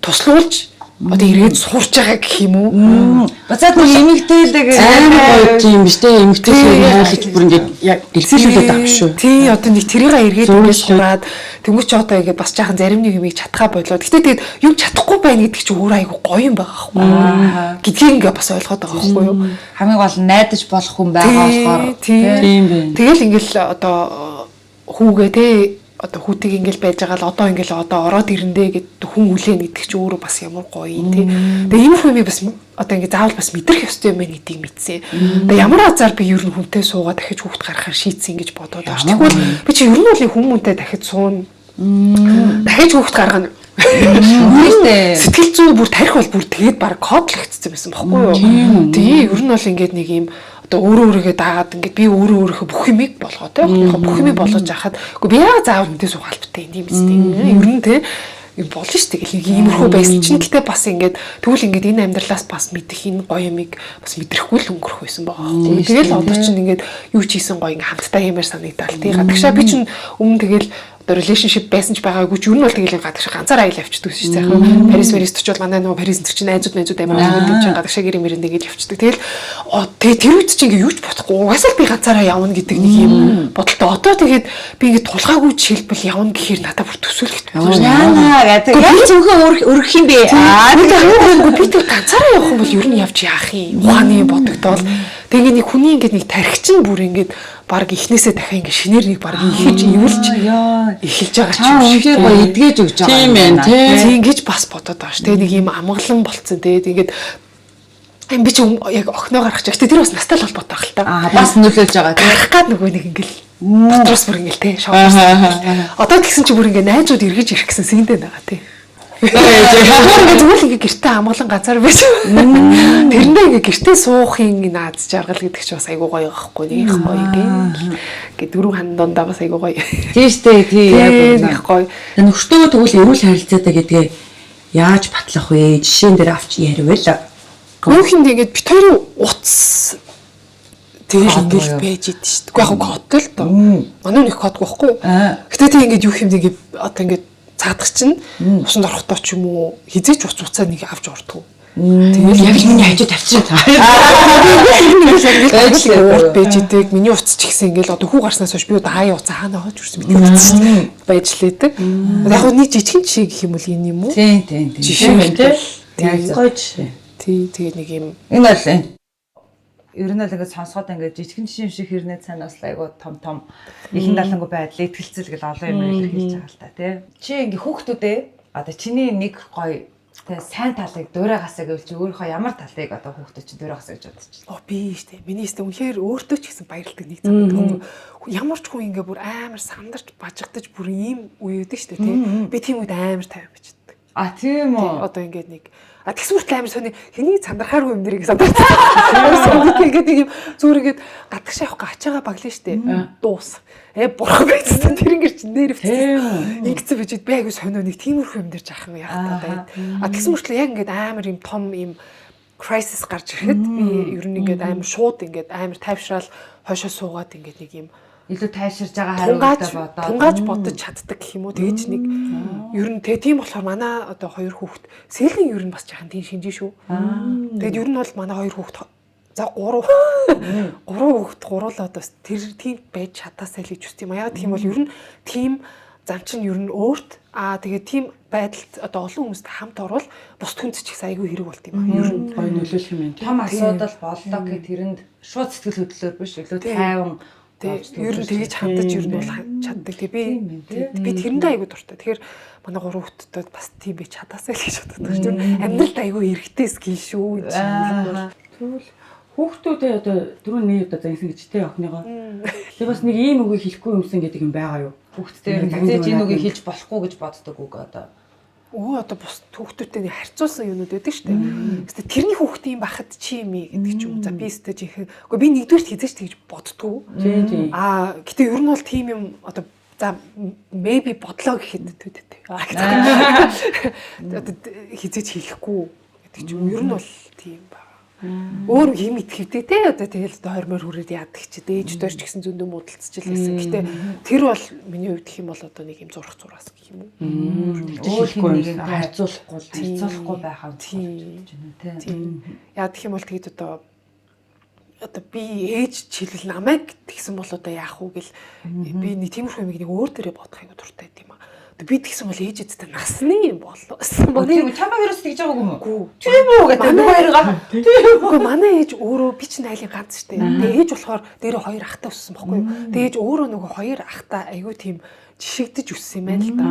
туслуулж одоо ирээд сурч байгаа гэх юм уу? Бацаад нэг эмэгтэй л амар гоё тийм биш дээ. Эмэгтэйсээ хаалж бүр ингээд яг дэлгэрүүлээд байгаа шүү. Тий, одоо нэг тэрийг эргээд ингээд сураад тэнгуү ч одоо ингээд бас жаахан зарим нэг юмыг чадхаа болоод. Гэтэ тэгээд юу чадахгүй байна гэдэг чинь өөр айгу гоё юм байгаа байхгүй. Гэдгийг ингээд бас ойлгоод байгаа байхгүй юу? Хамгийн гол нь найдаж болох хүн байгаа болохоор тийм байна. Тэгэл ингээд одоо хүүгээ те одоо хүүтийг ингээл байж байгаа л одоо ингээл одоо ороод ирэндээ гэд хүн үлээн гэдэг чинь өөрөө бас ямар гоё тий. Тэгээ ийм хүмүүс бас одоо ингээ заавал бас мэдрэх ёстой юм байна гэдгийг мэдсэн. Тэгээ ямар азар би ер нь хүнтэй суугаад дахиж хүүхд гаргахаар шийдсэн гэж бодоод байгаа ш. Тэгвэл би чи ер нь бол хүмүүнтэй дахиж суuna. Дахиж хүүхд гаргана. Сэтгэл зүй бүр тарих бол бүр тэгээд баг кодлогдсон байсан байхгүй юу? Тэгээ ер нь бол ингээд нэг юм одоо өөрөөрөө даагаад ингээд би өөрөөрөө бүх юмыг болгоо те бүх юмыг болгож яхад үгүй би яагаад заавал мэдээ суух албатай юм бэ? Ер нь те юм болно шүү дээ. Нэг иймэрхүү байсан чинь гэхдээ бас ингээд тэгвэл ингээд энэ амьдралаас бас мэдэх энэ гоё юмыг бас мэдрэхгүй л өнгөрөх байсан байгаа байхгүй. Тэгэл одоо чинь ингээд юу ч хийсэн гоё ингээд хамтдаа юмэр санагдал тий. Гадагшаа би чинь өмнө тэгэл relationship байсан ч байгаагүй ч юу нь бол тэгэл гадагшаа ганцаар аял явчихдаг шүү дээ. Яг Парис ч бол манай нөгөө Парис чинь найзууд амар гэдэг чинь гадагшаа гэрэн мэрэн тэгэл явчихдаг. Тэгэл тэр үед чинь ингээ юу ч бодохгүй угаасаа би ганцаараа явна гэдэг нэг юм бодолтой. Одоо тэгээд би ингээ тулгаагүй жишээлбэл явна гэхээр надад бүр төсөөлөгд байна. гэдэг. Яг зөвхөн өргөх юм бэ? Би тэг ганцаараа явах юм бол ер нь явж яах юм? Ухааны бодогдол. Тэгээ нэг хүний ингээ нэг тархич нь бүр ингээ баг ихнээсээ дахиад ингээ шинээр нэг баг ихэж ивэлж эхэлж байгаа ч юм шиг гоё эдгэж өгч байгаа. Тийм ээ тий. Ингэж бас бодоод байгаа ш. Тэгээ нэг юм амгалан болцсон тий. Тэгээд би ч яг охиноо гаргах гэж. Тэр бас настай л холбоотой байх л та. Бас нөлөөлж байгаа. Гарах гад нөгөө нэг ингээл дотроос бүр ингээл тий. Одоо тэгсэн чи бүр ингээ найзууд эргэж ирэх гэсэн сэндэд байгаа тий. Тэгэхээр зүгээр л ингээ гэртээ амгалан газар байж. Тэрэндээ ингээ гэртээ суухын наац жаргал гэдэг чи бас айгуу гоё байхгүй нэг гоё ингээ дөрөв хан дондаа бас айгуу гоё. Тийм штэ тий яг гоё. Нөхөртөө тэгвэл эрүүл харилцаатай гэдгээ яаж батлах вэ? Жишээн дээр авч яривэл. Гүнхэнд ингээд бит хоёрын утас тэгэл ингээл байж идэв шүү дээ. Уу яг кодтой л доо. Манай нэг кодгүй байхгүй юу? Гэтэ тий ингээд юу юм ингээд одоо ингээд цаадах чинь усанд орохдоо ч юм уу хизээч уцаа нэг авч ордгоо. Тэгэл яг миний хажууд тавьчих. Урд байж идэг. Миний уцаа ч гэсэн ингээл одоо хүү гарснаас хойш би одоо хаяа уцаа хаана хооч үрсэн мэдээ байж лээдэг. Яг нь нэг жижигэн жишээ гэх юм бол энэ юм уу? Тийм. Жишээ тийм. Яг гоё жишээ. Тий, тэгээ нэг юм. Энэ бол ер нь л ингээд сонсоход ингээд жижигэн жишээ шиг хэрнээ цаана бас айгуу том ихэн далангуй байдал итгэлцэл гэл олон юм илэрхийлж байгаа л та тий. Чи ингээд хүүхдүүдээ одоо чиний нэг гоё Тэгээ сайн талыг дуурайгасаа гэвэл чи өөрийнхөө ямар талыг одоо хүүхдүүд чинь дуурайгасаа гэж бодож байна. Оо би штэ. Миний штэ үнэхээр өөртөө ч гэсэн баярлдаг нэг цаг. Ямар ч хүн ингээ бүр амар сандарч бажигдаж бүр ийм үе өгдөг штэ тий. Би тийм үед амар тайван бичдэг. А тийм үү. Одоо ингээд нэг тэгс хүртэл амар сони хэний сандрахааргүй юм дэрийг сандарч. Ингээд нэг юм зүгээр ингээд гадагшаа явах ачаага баглаа штэ. Дуус. Бурхан байсан. Тэр ингээд нэрвчсэн. Ингэсэн бичээд би айгу сонио нэг тиймэрхүү юм дээр жаах юм яах таа. Тэгс хүртэл яг ингээд амар юм том юм crisis гарч ирэхэд би ер нь ингээд амар шууд ингээд амар тайвшраал хойшоо суугаад ингээд нэг юм илүү тайширж байгаа хариутай тунгааж бодож чаддаг гэх юм уу. Тэгэж нэг ер нь тийм болохоор манай одоо хоёр хүүхэд сэлэн ер нь бас жахан тийм шинжээ шүү. Тэгэд ер нь бол манай хоёр хүүхэд за 3 хүүхэд гуруулаад бас тэр тийм байж чадаасай л гэж үст юм. Яг тийм бол ер нь тийм зам чинь ер нь өөрт тэгээд тийм байдалд одоо олон хүмүүст хамт орвол бус хүнд ч их айгүй хэрэг болт юм. Ер нь гоё нөлөөлөх юм байна. Том асуудал боллоо гэх тэрэнд шууд сэтгэл хөдлөлөөр биш илүү тайван ер нь тэгэж хандаж ер нь бол чаддаг. Би тэрэндээ айгүй дуртай. Тэгэхээр манай 3 хүүхэдтэй бас тийм би чадаасай л гэж боддог. Тэр амьдралд айгүй эргэтэй скил шүү. Тэгвэл хүүхдүүдээ одоо дөрөв нэг удаа загсан гэж тэ охиныгоо. Тэгээ бас нэг ийм үгийг хэлэхгүй юмсан гэдэг юм байгаа юу? Хүүхдтэй тэгж энэ үгийг хэлж болохгүй гэж боддог үг одоо. Одоо бус хүүхдүүдтэй харьцуулсан юмнууд байдаг шүү дээ. Гэтэ тэрний хүүхд юм байхад чи юм гэдэг ч юм. За би өстэй жинхэнэ. Гэхдээ би нэгдүгээрт хизээч тэгж боддгоо. Гэтэ ер нь бол тийм юм одоо за maybe бодлоо гэхэд төдөө. Одоо хизээч хэлэхгүй гэдэг ч юм. Ер нь бол тийм байна. Өөр юм итгэвдээ те одоо тэгэл одоо 20 мөр хүрээд яадаг чи дээж дөрч гэсэн зөндөө муудалцчихл байсан. Гэтэ тэр бол миний хувьд гэх юм бол одоо нэг юм зурх зураас гэх юм уу. Өөрхөн нэг харьцуулахгүй байхаа тийм яа гэх юм бол тэгээд одоо би ээж чилэл намайг тэгсэн бол одоо яах вэ гэл би нэг тиймэрхүү юм нэг өөр дээрээ бодох айгу дуртай юм. Би тэгсэн бол ээжэдтэй насны юм боллоо. Манай чамаа вирус тэгж байгаагүй юм уу? Тийм үү гэдэг манай хоёргаа. Тийм. Манай ээж өөрөө би ч найлын ганц штэ. Тэгээ ээж болохоор дээрээ 2 ахтай өссөн байхгүй юу? Тэгээ ээж өөрөө нөгөө 2 ахтай айгүй тийм жишигдэж өссөн юм байна л да.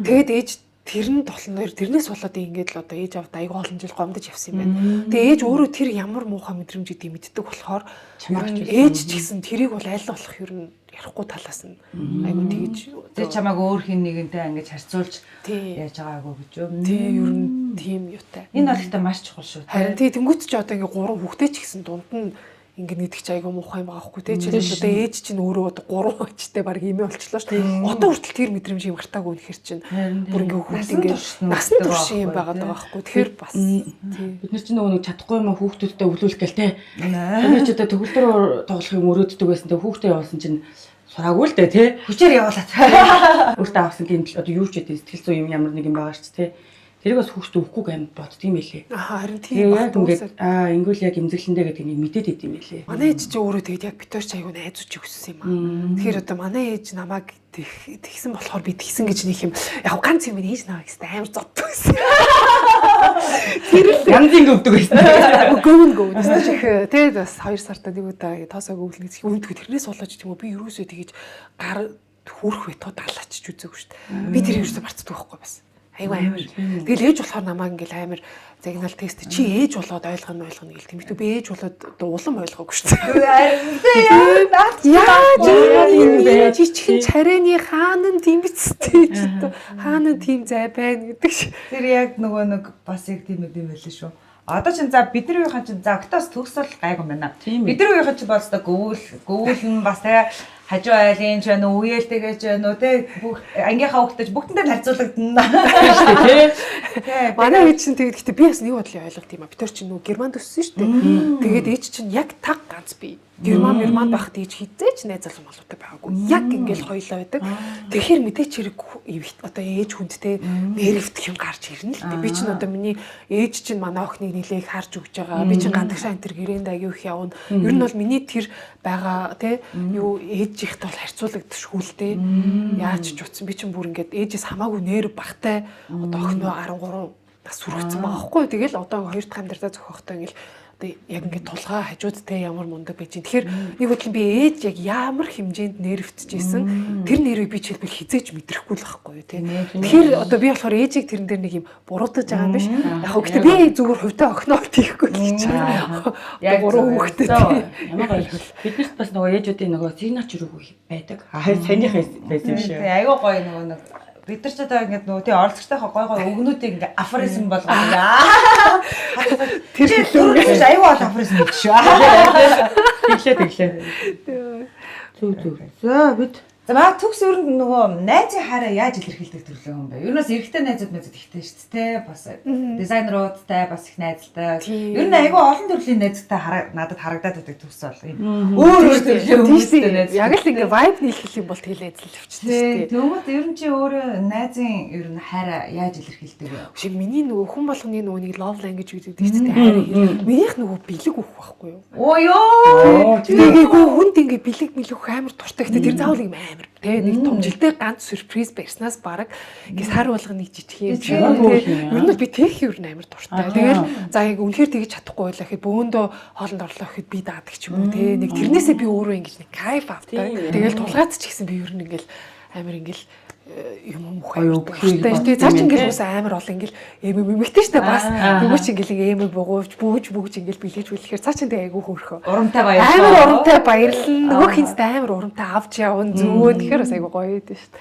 Тэгээд ээж тэр нь толноор тэрнээс болоод ингээд л одоо ээж авд айгүй олон жил гомдож явсан юм байна. Тэгээ ээж өөрөө тэр ямар муухай мэдрэмж гэдгийг мэддэг болохоор ээж ч гэсэн тэрийг бол аль болох ер нь ярихгүй талаас нь айгүй тэгэж тэг чамааг өөр хин нэгэнтэй ингэж харьцуулж яаж байгаагүй гэж юм. Тий ер нь тийм юутай. Энэ бол ихтэй маш чухал шүү. Харин тий тэнгуут ч одоо ингээ 3 хүүхдээ ч гэсэн дунд нь ингээ нэгдэх ч айгүй муухай юм байгаа хгүй тий. Жишээлбэл одоо ээж чинь өөрөө одоо 3 хүчтэй баг имээ болчлоо шүү. Одоо хүртэл тэр мэдрэмж юм гартаагүй үнэхэр чинь бүр ингээ хүүхд ингээ насны турш юм байгаа даахгүй. Тэгэхээр бас бид нар чинь нөгөө нэг чадахгүй юм хүүхдүүдтэй өвлүүлэх гээл тий. Бид ч одоо төгөлдөр тоглох юм өрөөддөг байсан. Тэг хүүхдээ явуулсан чинь сураагүй л дээ тий. Хүчээр явуулаад. Өөртөө авсан гэмтэл одоо юу ч гэдэг сэтгэл зүй юм ямар нэг юм байгаа ч тий. Тэрийг бас хүүхдээ өгөхгүй гэмт боддгийм байлээ. Харин тийм яг ингээд ингүүл яг имзэглэндээ гэдэг нэг мэдээд идэм байлээ. Манай ээж чи өөрөө тэгээд яг битүүр ч айгүй найзууч өгсөн юм аа. Тэгэхээр одоо манай ээж намайг тэгсэн болохоор би тэгсэн гэж нэг юм яг ганц юм ээж намайг гэсэн амар зоддог байсан. Тэр янзын өвдөг байсан. Гөвн гэсэн. Тэгээд бас 2 сартаа нэг удаа тоосоо гүйлнэ гэж өвдөг тэрнээс болооч тийм үү би юусоо тэгэж гар хөөрөх бай тоо далаачч үзээгүй шүү дээ. Би тэр юусоо марцдаг байхгүй байсан. Айгүй амар. Тэгэл ээж болохоор намайг ингээл амар загнал тест чи ээж болоод ойлгоно гэл тэмэгтэй би ээж болоод улам ойлгоогүй шүү дээ. Яа жижигхэн царайны хаан нь тийм бицтэй ч одоо хаан нь тийм зай байна гэдэг шиг. Тэр яг нөгөө нэг бас яг тийм юм байлээ шүү. Одоо чинь за бидний үеийнхэн чинь за октоос төгсөл гайгүй байна. Бидний үеийнхэн чинь болсоо гүүл нь бас тэгээ хажуу айлын ч байна уу үеэлтэйгэж байна уу те ангийнхаа хүүхдтэй бүгдэндээ харьцуулагдана шүү дээ тий. Манай ээж чинь тэгээд гэхдээ би бас нэг бодлыг ойлгох юм а. Бид төр чинь нөгөө Германд өссөн шүү дээ. Тэгээд ээж чинь яг таг ганц би. Германд байхад ээж хизээч найз залуу малуутай байгаагүй. Яг ингээл хоёлоо байдаг. Тэгэхээр мэдээч хэрэг одоо ээж хүндтэй нэрвдэх юм гарч ирнэ л дээ. Би чинь одоо миний ээж чинь манай охиныг нилээх харж өгч байгаа. Би чинь гандагшаа энэ төр гэрээнд аягүй их явна. Ер нь бол миний тэр байгаа тий юу ээж ихт бол харьцуулагдчихгүй л дээ. Яаж ч утсан би чинь бүр ингээд ээжээс хамаагүй нэр багтай одоо охиноо 13 нас хүрэгцэн байгаа байхгүй. Тэгэл одоо 2 дахь амьдралаа зохиохдоо ингээл одоо яг ингээд тулгаа хажуудтай ямар мундаг байж. Тэгэхээр нэг хөдөл би ээж яг ямар хэмжээнд нервтжсэн тэр нэрийг би жишээлбэл хизээч мэдрэхгүй л байхгүй юу тий. Тэгэхээр одоо би болохоор ээжийг тэрэн дээр нэг юм буруудаж байгаа юм биш. Яг гэхдээ би зүгээр хувьтай охиноо тийхгүй л гэж байна. Яг гурван хүүхэдтэй ямар гоё. Биднээс бас нөгөө ээжүүдийн нөгөө сигнатур үг байдаг. Санийх байсан юм шиг. Айгуу гоё нөгөө нэг бид нар ч одоо ингээд нөгөө тий оролцогчтойхоо гой гой өгнүүдийг ингээд афоризм болгоо. Тэр түрүүс айгуу бол афоризм гэж шүү. Тэглээ. Зүг. За бид За маа төгс өрөнд нөгөө найзын хараа яаж илэрхийлдэг төрлөө юм бэ? Ер нь бас эрэгтэй найзууд мэзэд ихтэй шүү дээ. Бас дизайнеруудтай бас их найзтай. Ер нь айгүй олон төрлийн найзтай надад харагдаад байдаг төс бол юм. Өөр төрлийн хүмүүстэй найз. Яг л ингээ vibe нийлхэл юм бол тэгэл эзэл өвчтэй шүү дээ. Тэгмээд ер нь чи өөрөө найзын ер нь хараа яаж илэрхийлдэг вэ? Шиг миний нөгөө хүн болгоны нөгөө нэг love language гэдэг чинь хараа. Минийх нөгөө бэлэг өөх байхгүй юу? Оо ёо. Тэгээд хүнд ингээ бэлэг мэлэх амар дуртай. Гэтэ тэр заавал юм тэгээ нэг том жилдээ ганц сюрприз барьснаас баг ингээ сар болгоны жижиг юм шиг. Ер нь би тех ер нь амар дуртай. Тэгэл за яг үнэхээр тэгж чадахгүй байлаа гэхэд бөөндөө хоолнд орлоо гэхэд би даадаг ч юм уу те. Нэг тэрнээсээ би өөрөө ингээ нэг кайф авдаг. Тэгэл тулгаац ч гэсэн би ер нь ингээл амар ингээл юм ухаа тэгээ цаа чи ингээл ус амар ол ингээл эмэгтэй штэ бас нөгөө чи ингээл эмэг богоовч бүгж ингээл бэлээж үлэхээр цаа чи тэгээ айгуу хөөрхөө урамтай баярлаа амар урамтай баярлал нөгөө хинцтэй амар урамтай авч явна зөө тэгэхээр бас айгуу гоё идэв штэ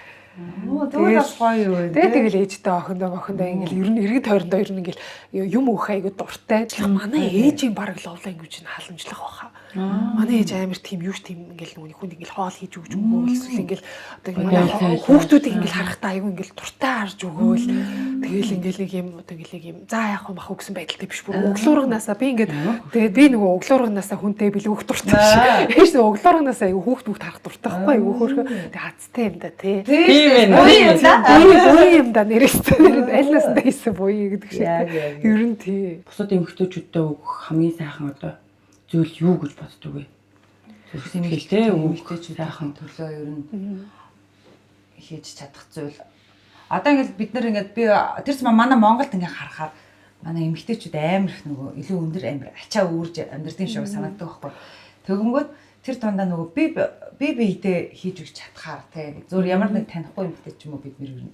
тэгвэл бас гоё юу вэ тэгэл ээжтэй охиндоо ингээл ер нь иргэд тойрондоо ер нь ингээл юм ухаа айгуу дуртай манай ээжийн баг ловлаа ингэж халамжлах баха манай ээж амар тийм юу ч тийм ингээл нүуний хүнд ингээл хоол хийж өгч өгөөл эсвэл ингээл одоо манай хүүхдүүдийг ингээл харахтаа аюу ингээл дуртай харж өгөөл тэгэл ингээл нэг юм одоо ингээл юм за яах вэ мах гэсэн байдалтай биш бүр өглөөргнаасаа би ингээд тэгээд би нөгөө өглөөргнаасаа хүнтэй бэлгөх дуртай биш ээж нөгөө өглөөргнаасаа аюу хүүхд харах дуртай байхгүй аюу хөөрхөө тэг хацтай юм да тий буй юм да нэрээстэй айлнаас нь хийсэн буй гэдэг шиг ер нь тий бусад эмэгтэйчүүдтэй өгөх хамгийн сайхан одоо зүйл юу гэж боддог вэ? Сэтгэлтэй эмэгтэйчүүд сайхан төлөө ер нь хийж чадах зүйл. Одоо ингээд бид нар ингээд би тэр ч манай Монголд ингээд харахаар манай эмэгтэйчүүд амар их нөгөө илүү өндөр амар ачаа үүрж амьдрын шиг санагддаг байхгүй. Тэгэнгүүт тэр дундаа нөгөө би биедээ хийж өгч чадхаар тий зөвөр ямар нэг танихгүй эмэгтэй ч юм уу бид нэр ер нь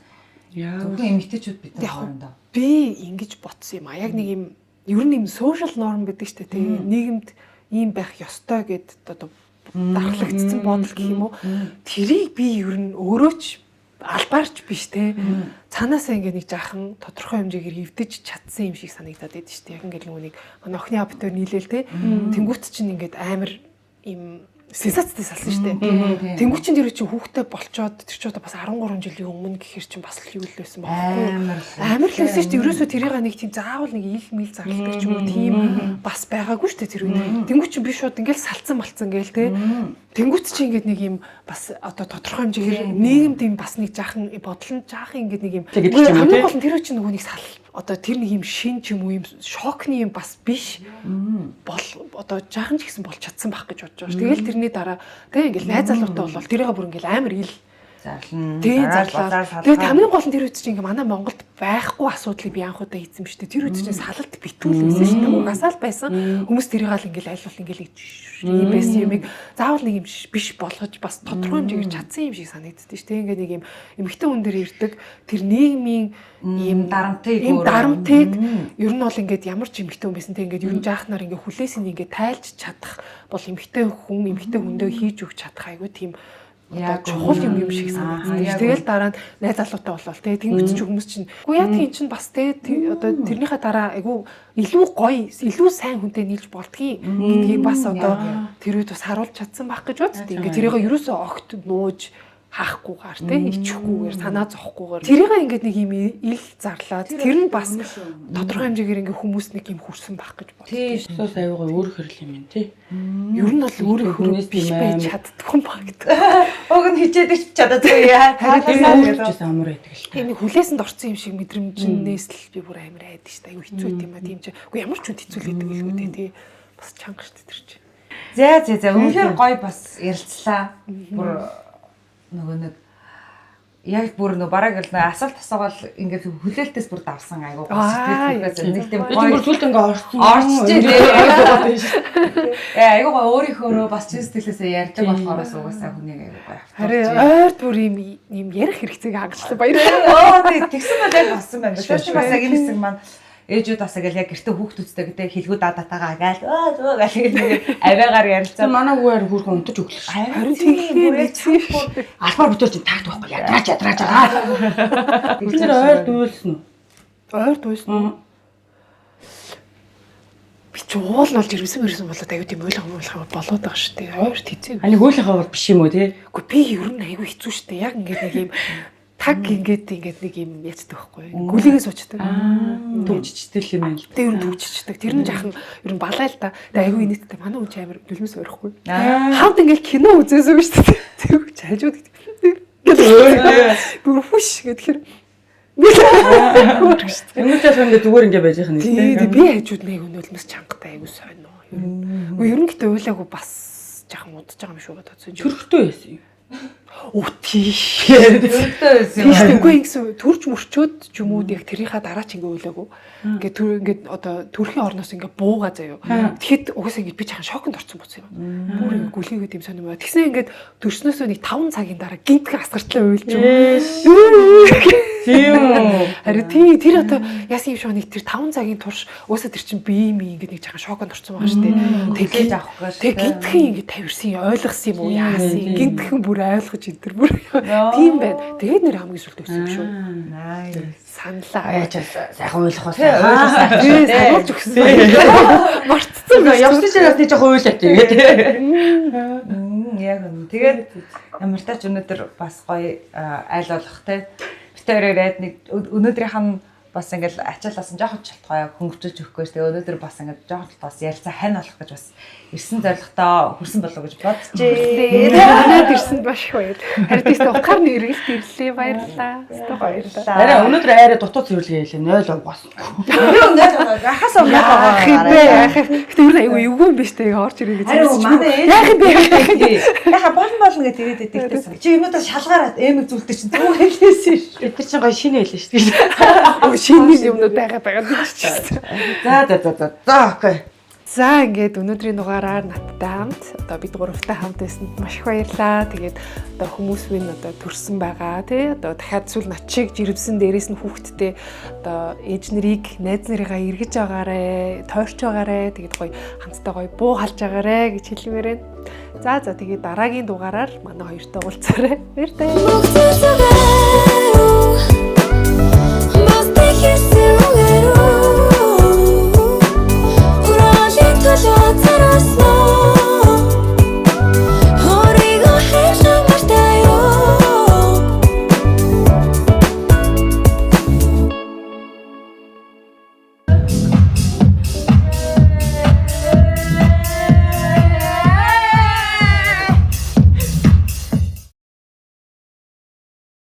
зөвхөн эмэгтэйчүүд бид нар хоорондоо би ингэж ботсон юм а яг нэг юм ер нь юм social norm гэдэг чинь тий нийгэмд ийм байх ёстой гэд одоо дархлагдсан бодол гэх юм уу тэрийг би ер нь өөрөө ч албаарч биш те цаанаасаа ингээ нэг жаахан тодорхой хэмжээгээр эвдэж чадсан юм шиг санагдаад байдаг шүү дээ яг ингээ нөгөө нэг манай охины аппетор нийлээл те тэнгуут чинь ингээд амар им сенсацтай салсан шүү дээ. Тэнгуү чин тэр чинь хүүхдтэй болчоод тэр чинь одоо бас 13 жилийн өмнө гэхэр чинь бас л юу л байсан байхгүй. Амар л байсан шүү дээ. Ерөөсөө тэрийг нэг тийм заавал нэг ил мил зарладаг ч юм уу тийм бас байгаагүй шүү дээ тэр үе. Тэнгуү чин би шууд ингээл салцсан малцсан гээл те. Тэнгуүт чинь ингээд нэг юм бас одоо тодорхой хэмжээгээр нийгэмд юм бас нэг жаахан бодлон жаахан ингээд нэг юм хамгийн гол нь тэр чинь нөгөө нэг сал одоо тэр нэг юм шин ч юм уу юм шокны юм бас биш бол одоо жаахан ч гэсэн болж чадсан байх гэж бодож байгаа ш. Тэгэл тэрний дараа тэг ингээл найз залуутай болвол тэрийг бүр ингээл амар ил зарлаа. Тэгээд хамгийн гол нь тэр үед чинь ингээ манай Монголд байхгүй асуудлыг би анхудаа хийсэн биш үү. Тэр үед чинь салалт битүүл байсан шүү дээ. Угасаал байсан. Хүмүүс тэрийг аль ингээл аль бол ингээл ийм байсан юмыг заавал нэг юм биш болгож бас тодорхой хэмжээгээр чадсан юм шиг санагддээ шүү дээ. Ингээ нэг юм эмэгтэй хүн дээр ирдэг тэр нийгмийн ийм дарамтыг ер нь бол ингээд ямар ч эмэгтэй хүн байсан те ингээд ер нь жаахнаар ингээ хүлээсийг ингээ тайлж чадах бол эмэгтэй хүндээ хийж өгч чадах айгүй тийм одоо чухал юм шиг санагддаг. Тэгэл дараа нь найз залуутай болвол тэгээ тэнгуүч ч хүмүүс чинь үгүй яа тийм чинь бас тэгээ одоо тэрнийхээ дараа айгүй илүү гоё илүү сайн хүнтэй нийлж болдгийг гэдгийг бас одоо тэр үед бас харуулж чадсан байх гэж боддоо. Ингээ тэрийг ерөөсөө огт нууж хаахгүйгээр те ичхгүйгээр санаа зовхгүйгээр тэрийг ингээд нэг юм ил зарлаад тэр нь бас тодорхой хэмжээгээр ингээ хүмүүс нэг юм хүрсэн байх гэж боддог. Тийм бас аюугаа өөр хэрэл юм байна тий. Ер нь бол өөрөө хүмүүс биш байж чаддгүй багт. Уг нь хичээд ич чаддаггүй яа. Харин амар байдаг л та. Тийм нэг хүлээсэнд орсон юм шиг мэдрэмжнээс л би бүр амар айдаг шүү дээ. Аюу хэцүү юм а тийм ч. Үгүй ямар ч үн хэцүүлээдэг илүү тий. Бас чанга шүү дээ тэр чинь. За үнэхээр гоё бас ярилцлаа. Бүр нөгөө нэг яг бүр нөө бараг л нөө асуулт асуугаал ингээд хүлээлтээс бүр давсан айгуу сэтгэлээс нэг тийм бүр сүлд ингээ орсон. Айгуу өөрийнхөө бас чин сэтгэлээсээ ярьдаг болохоороос угаасаа хүнийг айгуу гоё. Харин ойрд бүр юм ярих хэрэгцээг хангалттай Оо баярлалаа. тэгсэн бол яг болсон байна. Шүүш бас яг энэ хэсэг маань ээжүүд бас яг гэртээ хүүхдүүдтэй гэдэг хэлгүү даатаагаа гаал өө гаал аваагаар ярилцаа. Манай хүүгээр хүүхэн унтаж өглөө шүү. Харин тийм Албаар бүтөөч таагт байхгүй ядраач байгаа. Тэр ойр дүүлсэн үү? Ойр дүүлсэн. Би ч уул болж ирсэн болоод аюу тийм ойлгомжтой болоод байгаа шүү дээ. Ойрт хэзээ. Ани хөөхлөхөө бол биш юм уу те? Үгүй би ер нь аюу хэцүү шүү дээ. Яг ингээд нэг юм таг ингээд нэг юм яцдаг байхгүй. Гүлийгээ суучдаг. Төвччтэй юм байна л. Тэр нь төвччдэг. Тэр нь жахан ер нь балаа л та. Тэгээ аюу инээдтэй манай үуч амир нулимс ойрохгүй. Хамт ингээд кино үзээсөө шүү дээ. Тэр үуч хажууд гэдэг. Бүр хүш гэхээр Эмээтэй сонгоо зүгээр ингээ байж байгаа юм тийм. Би хажууд нэг нулимс чангатай аюу сонино. Ер нь гэтээ уйлаагүй бас жахан удаж байгаа юм шүү бодсон. Төрхтэй байсан юм. Үтий. Төрхтэй байсан юм. Тийм үгүй ингэсэн төрж мөрчөөд ч юм уу яг тэрийнхаа дараа ч ингээ уйлаагүй. Ингээд одоо төрхийн орноос ингээ буугаа заяо. Тэгэхэд угсаа ингээ би жахан шоконд орсон болсон юм. Бүр ингээ гүлийгээд юм сонирм. Тэгсэн ингээд төрснөөсөө нэг 5 цагийн дараа гинтг асгартлаа уйлж юм. Тийм үү. Харин тий тэр одоо яасан юм шоны тэр 5 цагийн турш уусаа тэр чин бие юм ингээд нэг жахан шоконд орсон байгаа шүү дээ. Тэгээд авах гэж. Тэгээд гинтхэн ингээд тавирсан ойлгосон юм уу яасан. Гинтхэн бүр ойлгож энэ тэр бүр тийм байна. Тэгээд нэр хамгийн сүлд өссөн юм шүү. Саналаа. Яаж сайхан ойлгох бас. Тийм сануулж өгсөн. Мартцсан. Явсан чинь бас нэг жоохон уйлаад тэгээд. Яг үнэ. Тэгээд ямар тач өнөөдөр бас гоё айл болох те. Битээрээ райд нэг өнөөдрийнх нь бас ингээл ачаалсан жоохон шалтгаан хөнгөвчөж өгөхгүй ш. Тэгээ өнөөдөр бас ингээд жоохон бас ярилцаа хань болох гэж бас ирсэн зорилготой хүрсэн болов гэж бодчихээ. Надад ирсэнд маш их баяр. Харин тийс утгаар нэрэлт ирлээ баярлаа. Баярлаа. Арай өнөөдөр айраа дутуу цэвэрлэгээ хэлээ 0 болсон. Хасаа Яах юм бэ? Гэтэ ер нь айгүй эвгүй юм биш тэгээ орж ирээ гэж. Яах юм бэ? Яха болно гэдэг тэгээд идэгтэйсэн. Чи юмудаа шалгаараад эмэг зүйлтэй чинь зүг хэлээсэн ш. Бид нар чинь гоё шинэ хэлээ шүү дээ. Шинэ юмнууд байгаа гэж чинь. За окей. За ингээд өнөөдрийн дугаараар надтай хамт одоо бид гуравтай хамт байсанд маш их баярлаа. Тэгээд одоо хүмүүс минь одоо төрсөн байгаа тий. Одоо дахиад зүйл над шиг жирэмсэн дээрээс нь хүүхдтэй одоо ээж нарыг найз нарыгаа эргэж агаарэ, тойрч агаарэ. Тэгээд гоё хамтдаа гоё буу халж агаарэ гэж хэлмээр байна. За тэгээд дараагийн дугаараар манай хоёртой уулзаарай. Баяр таа.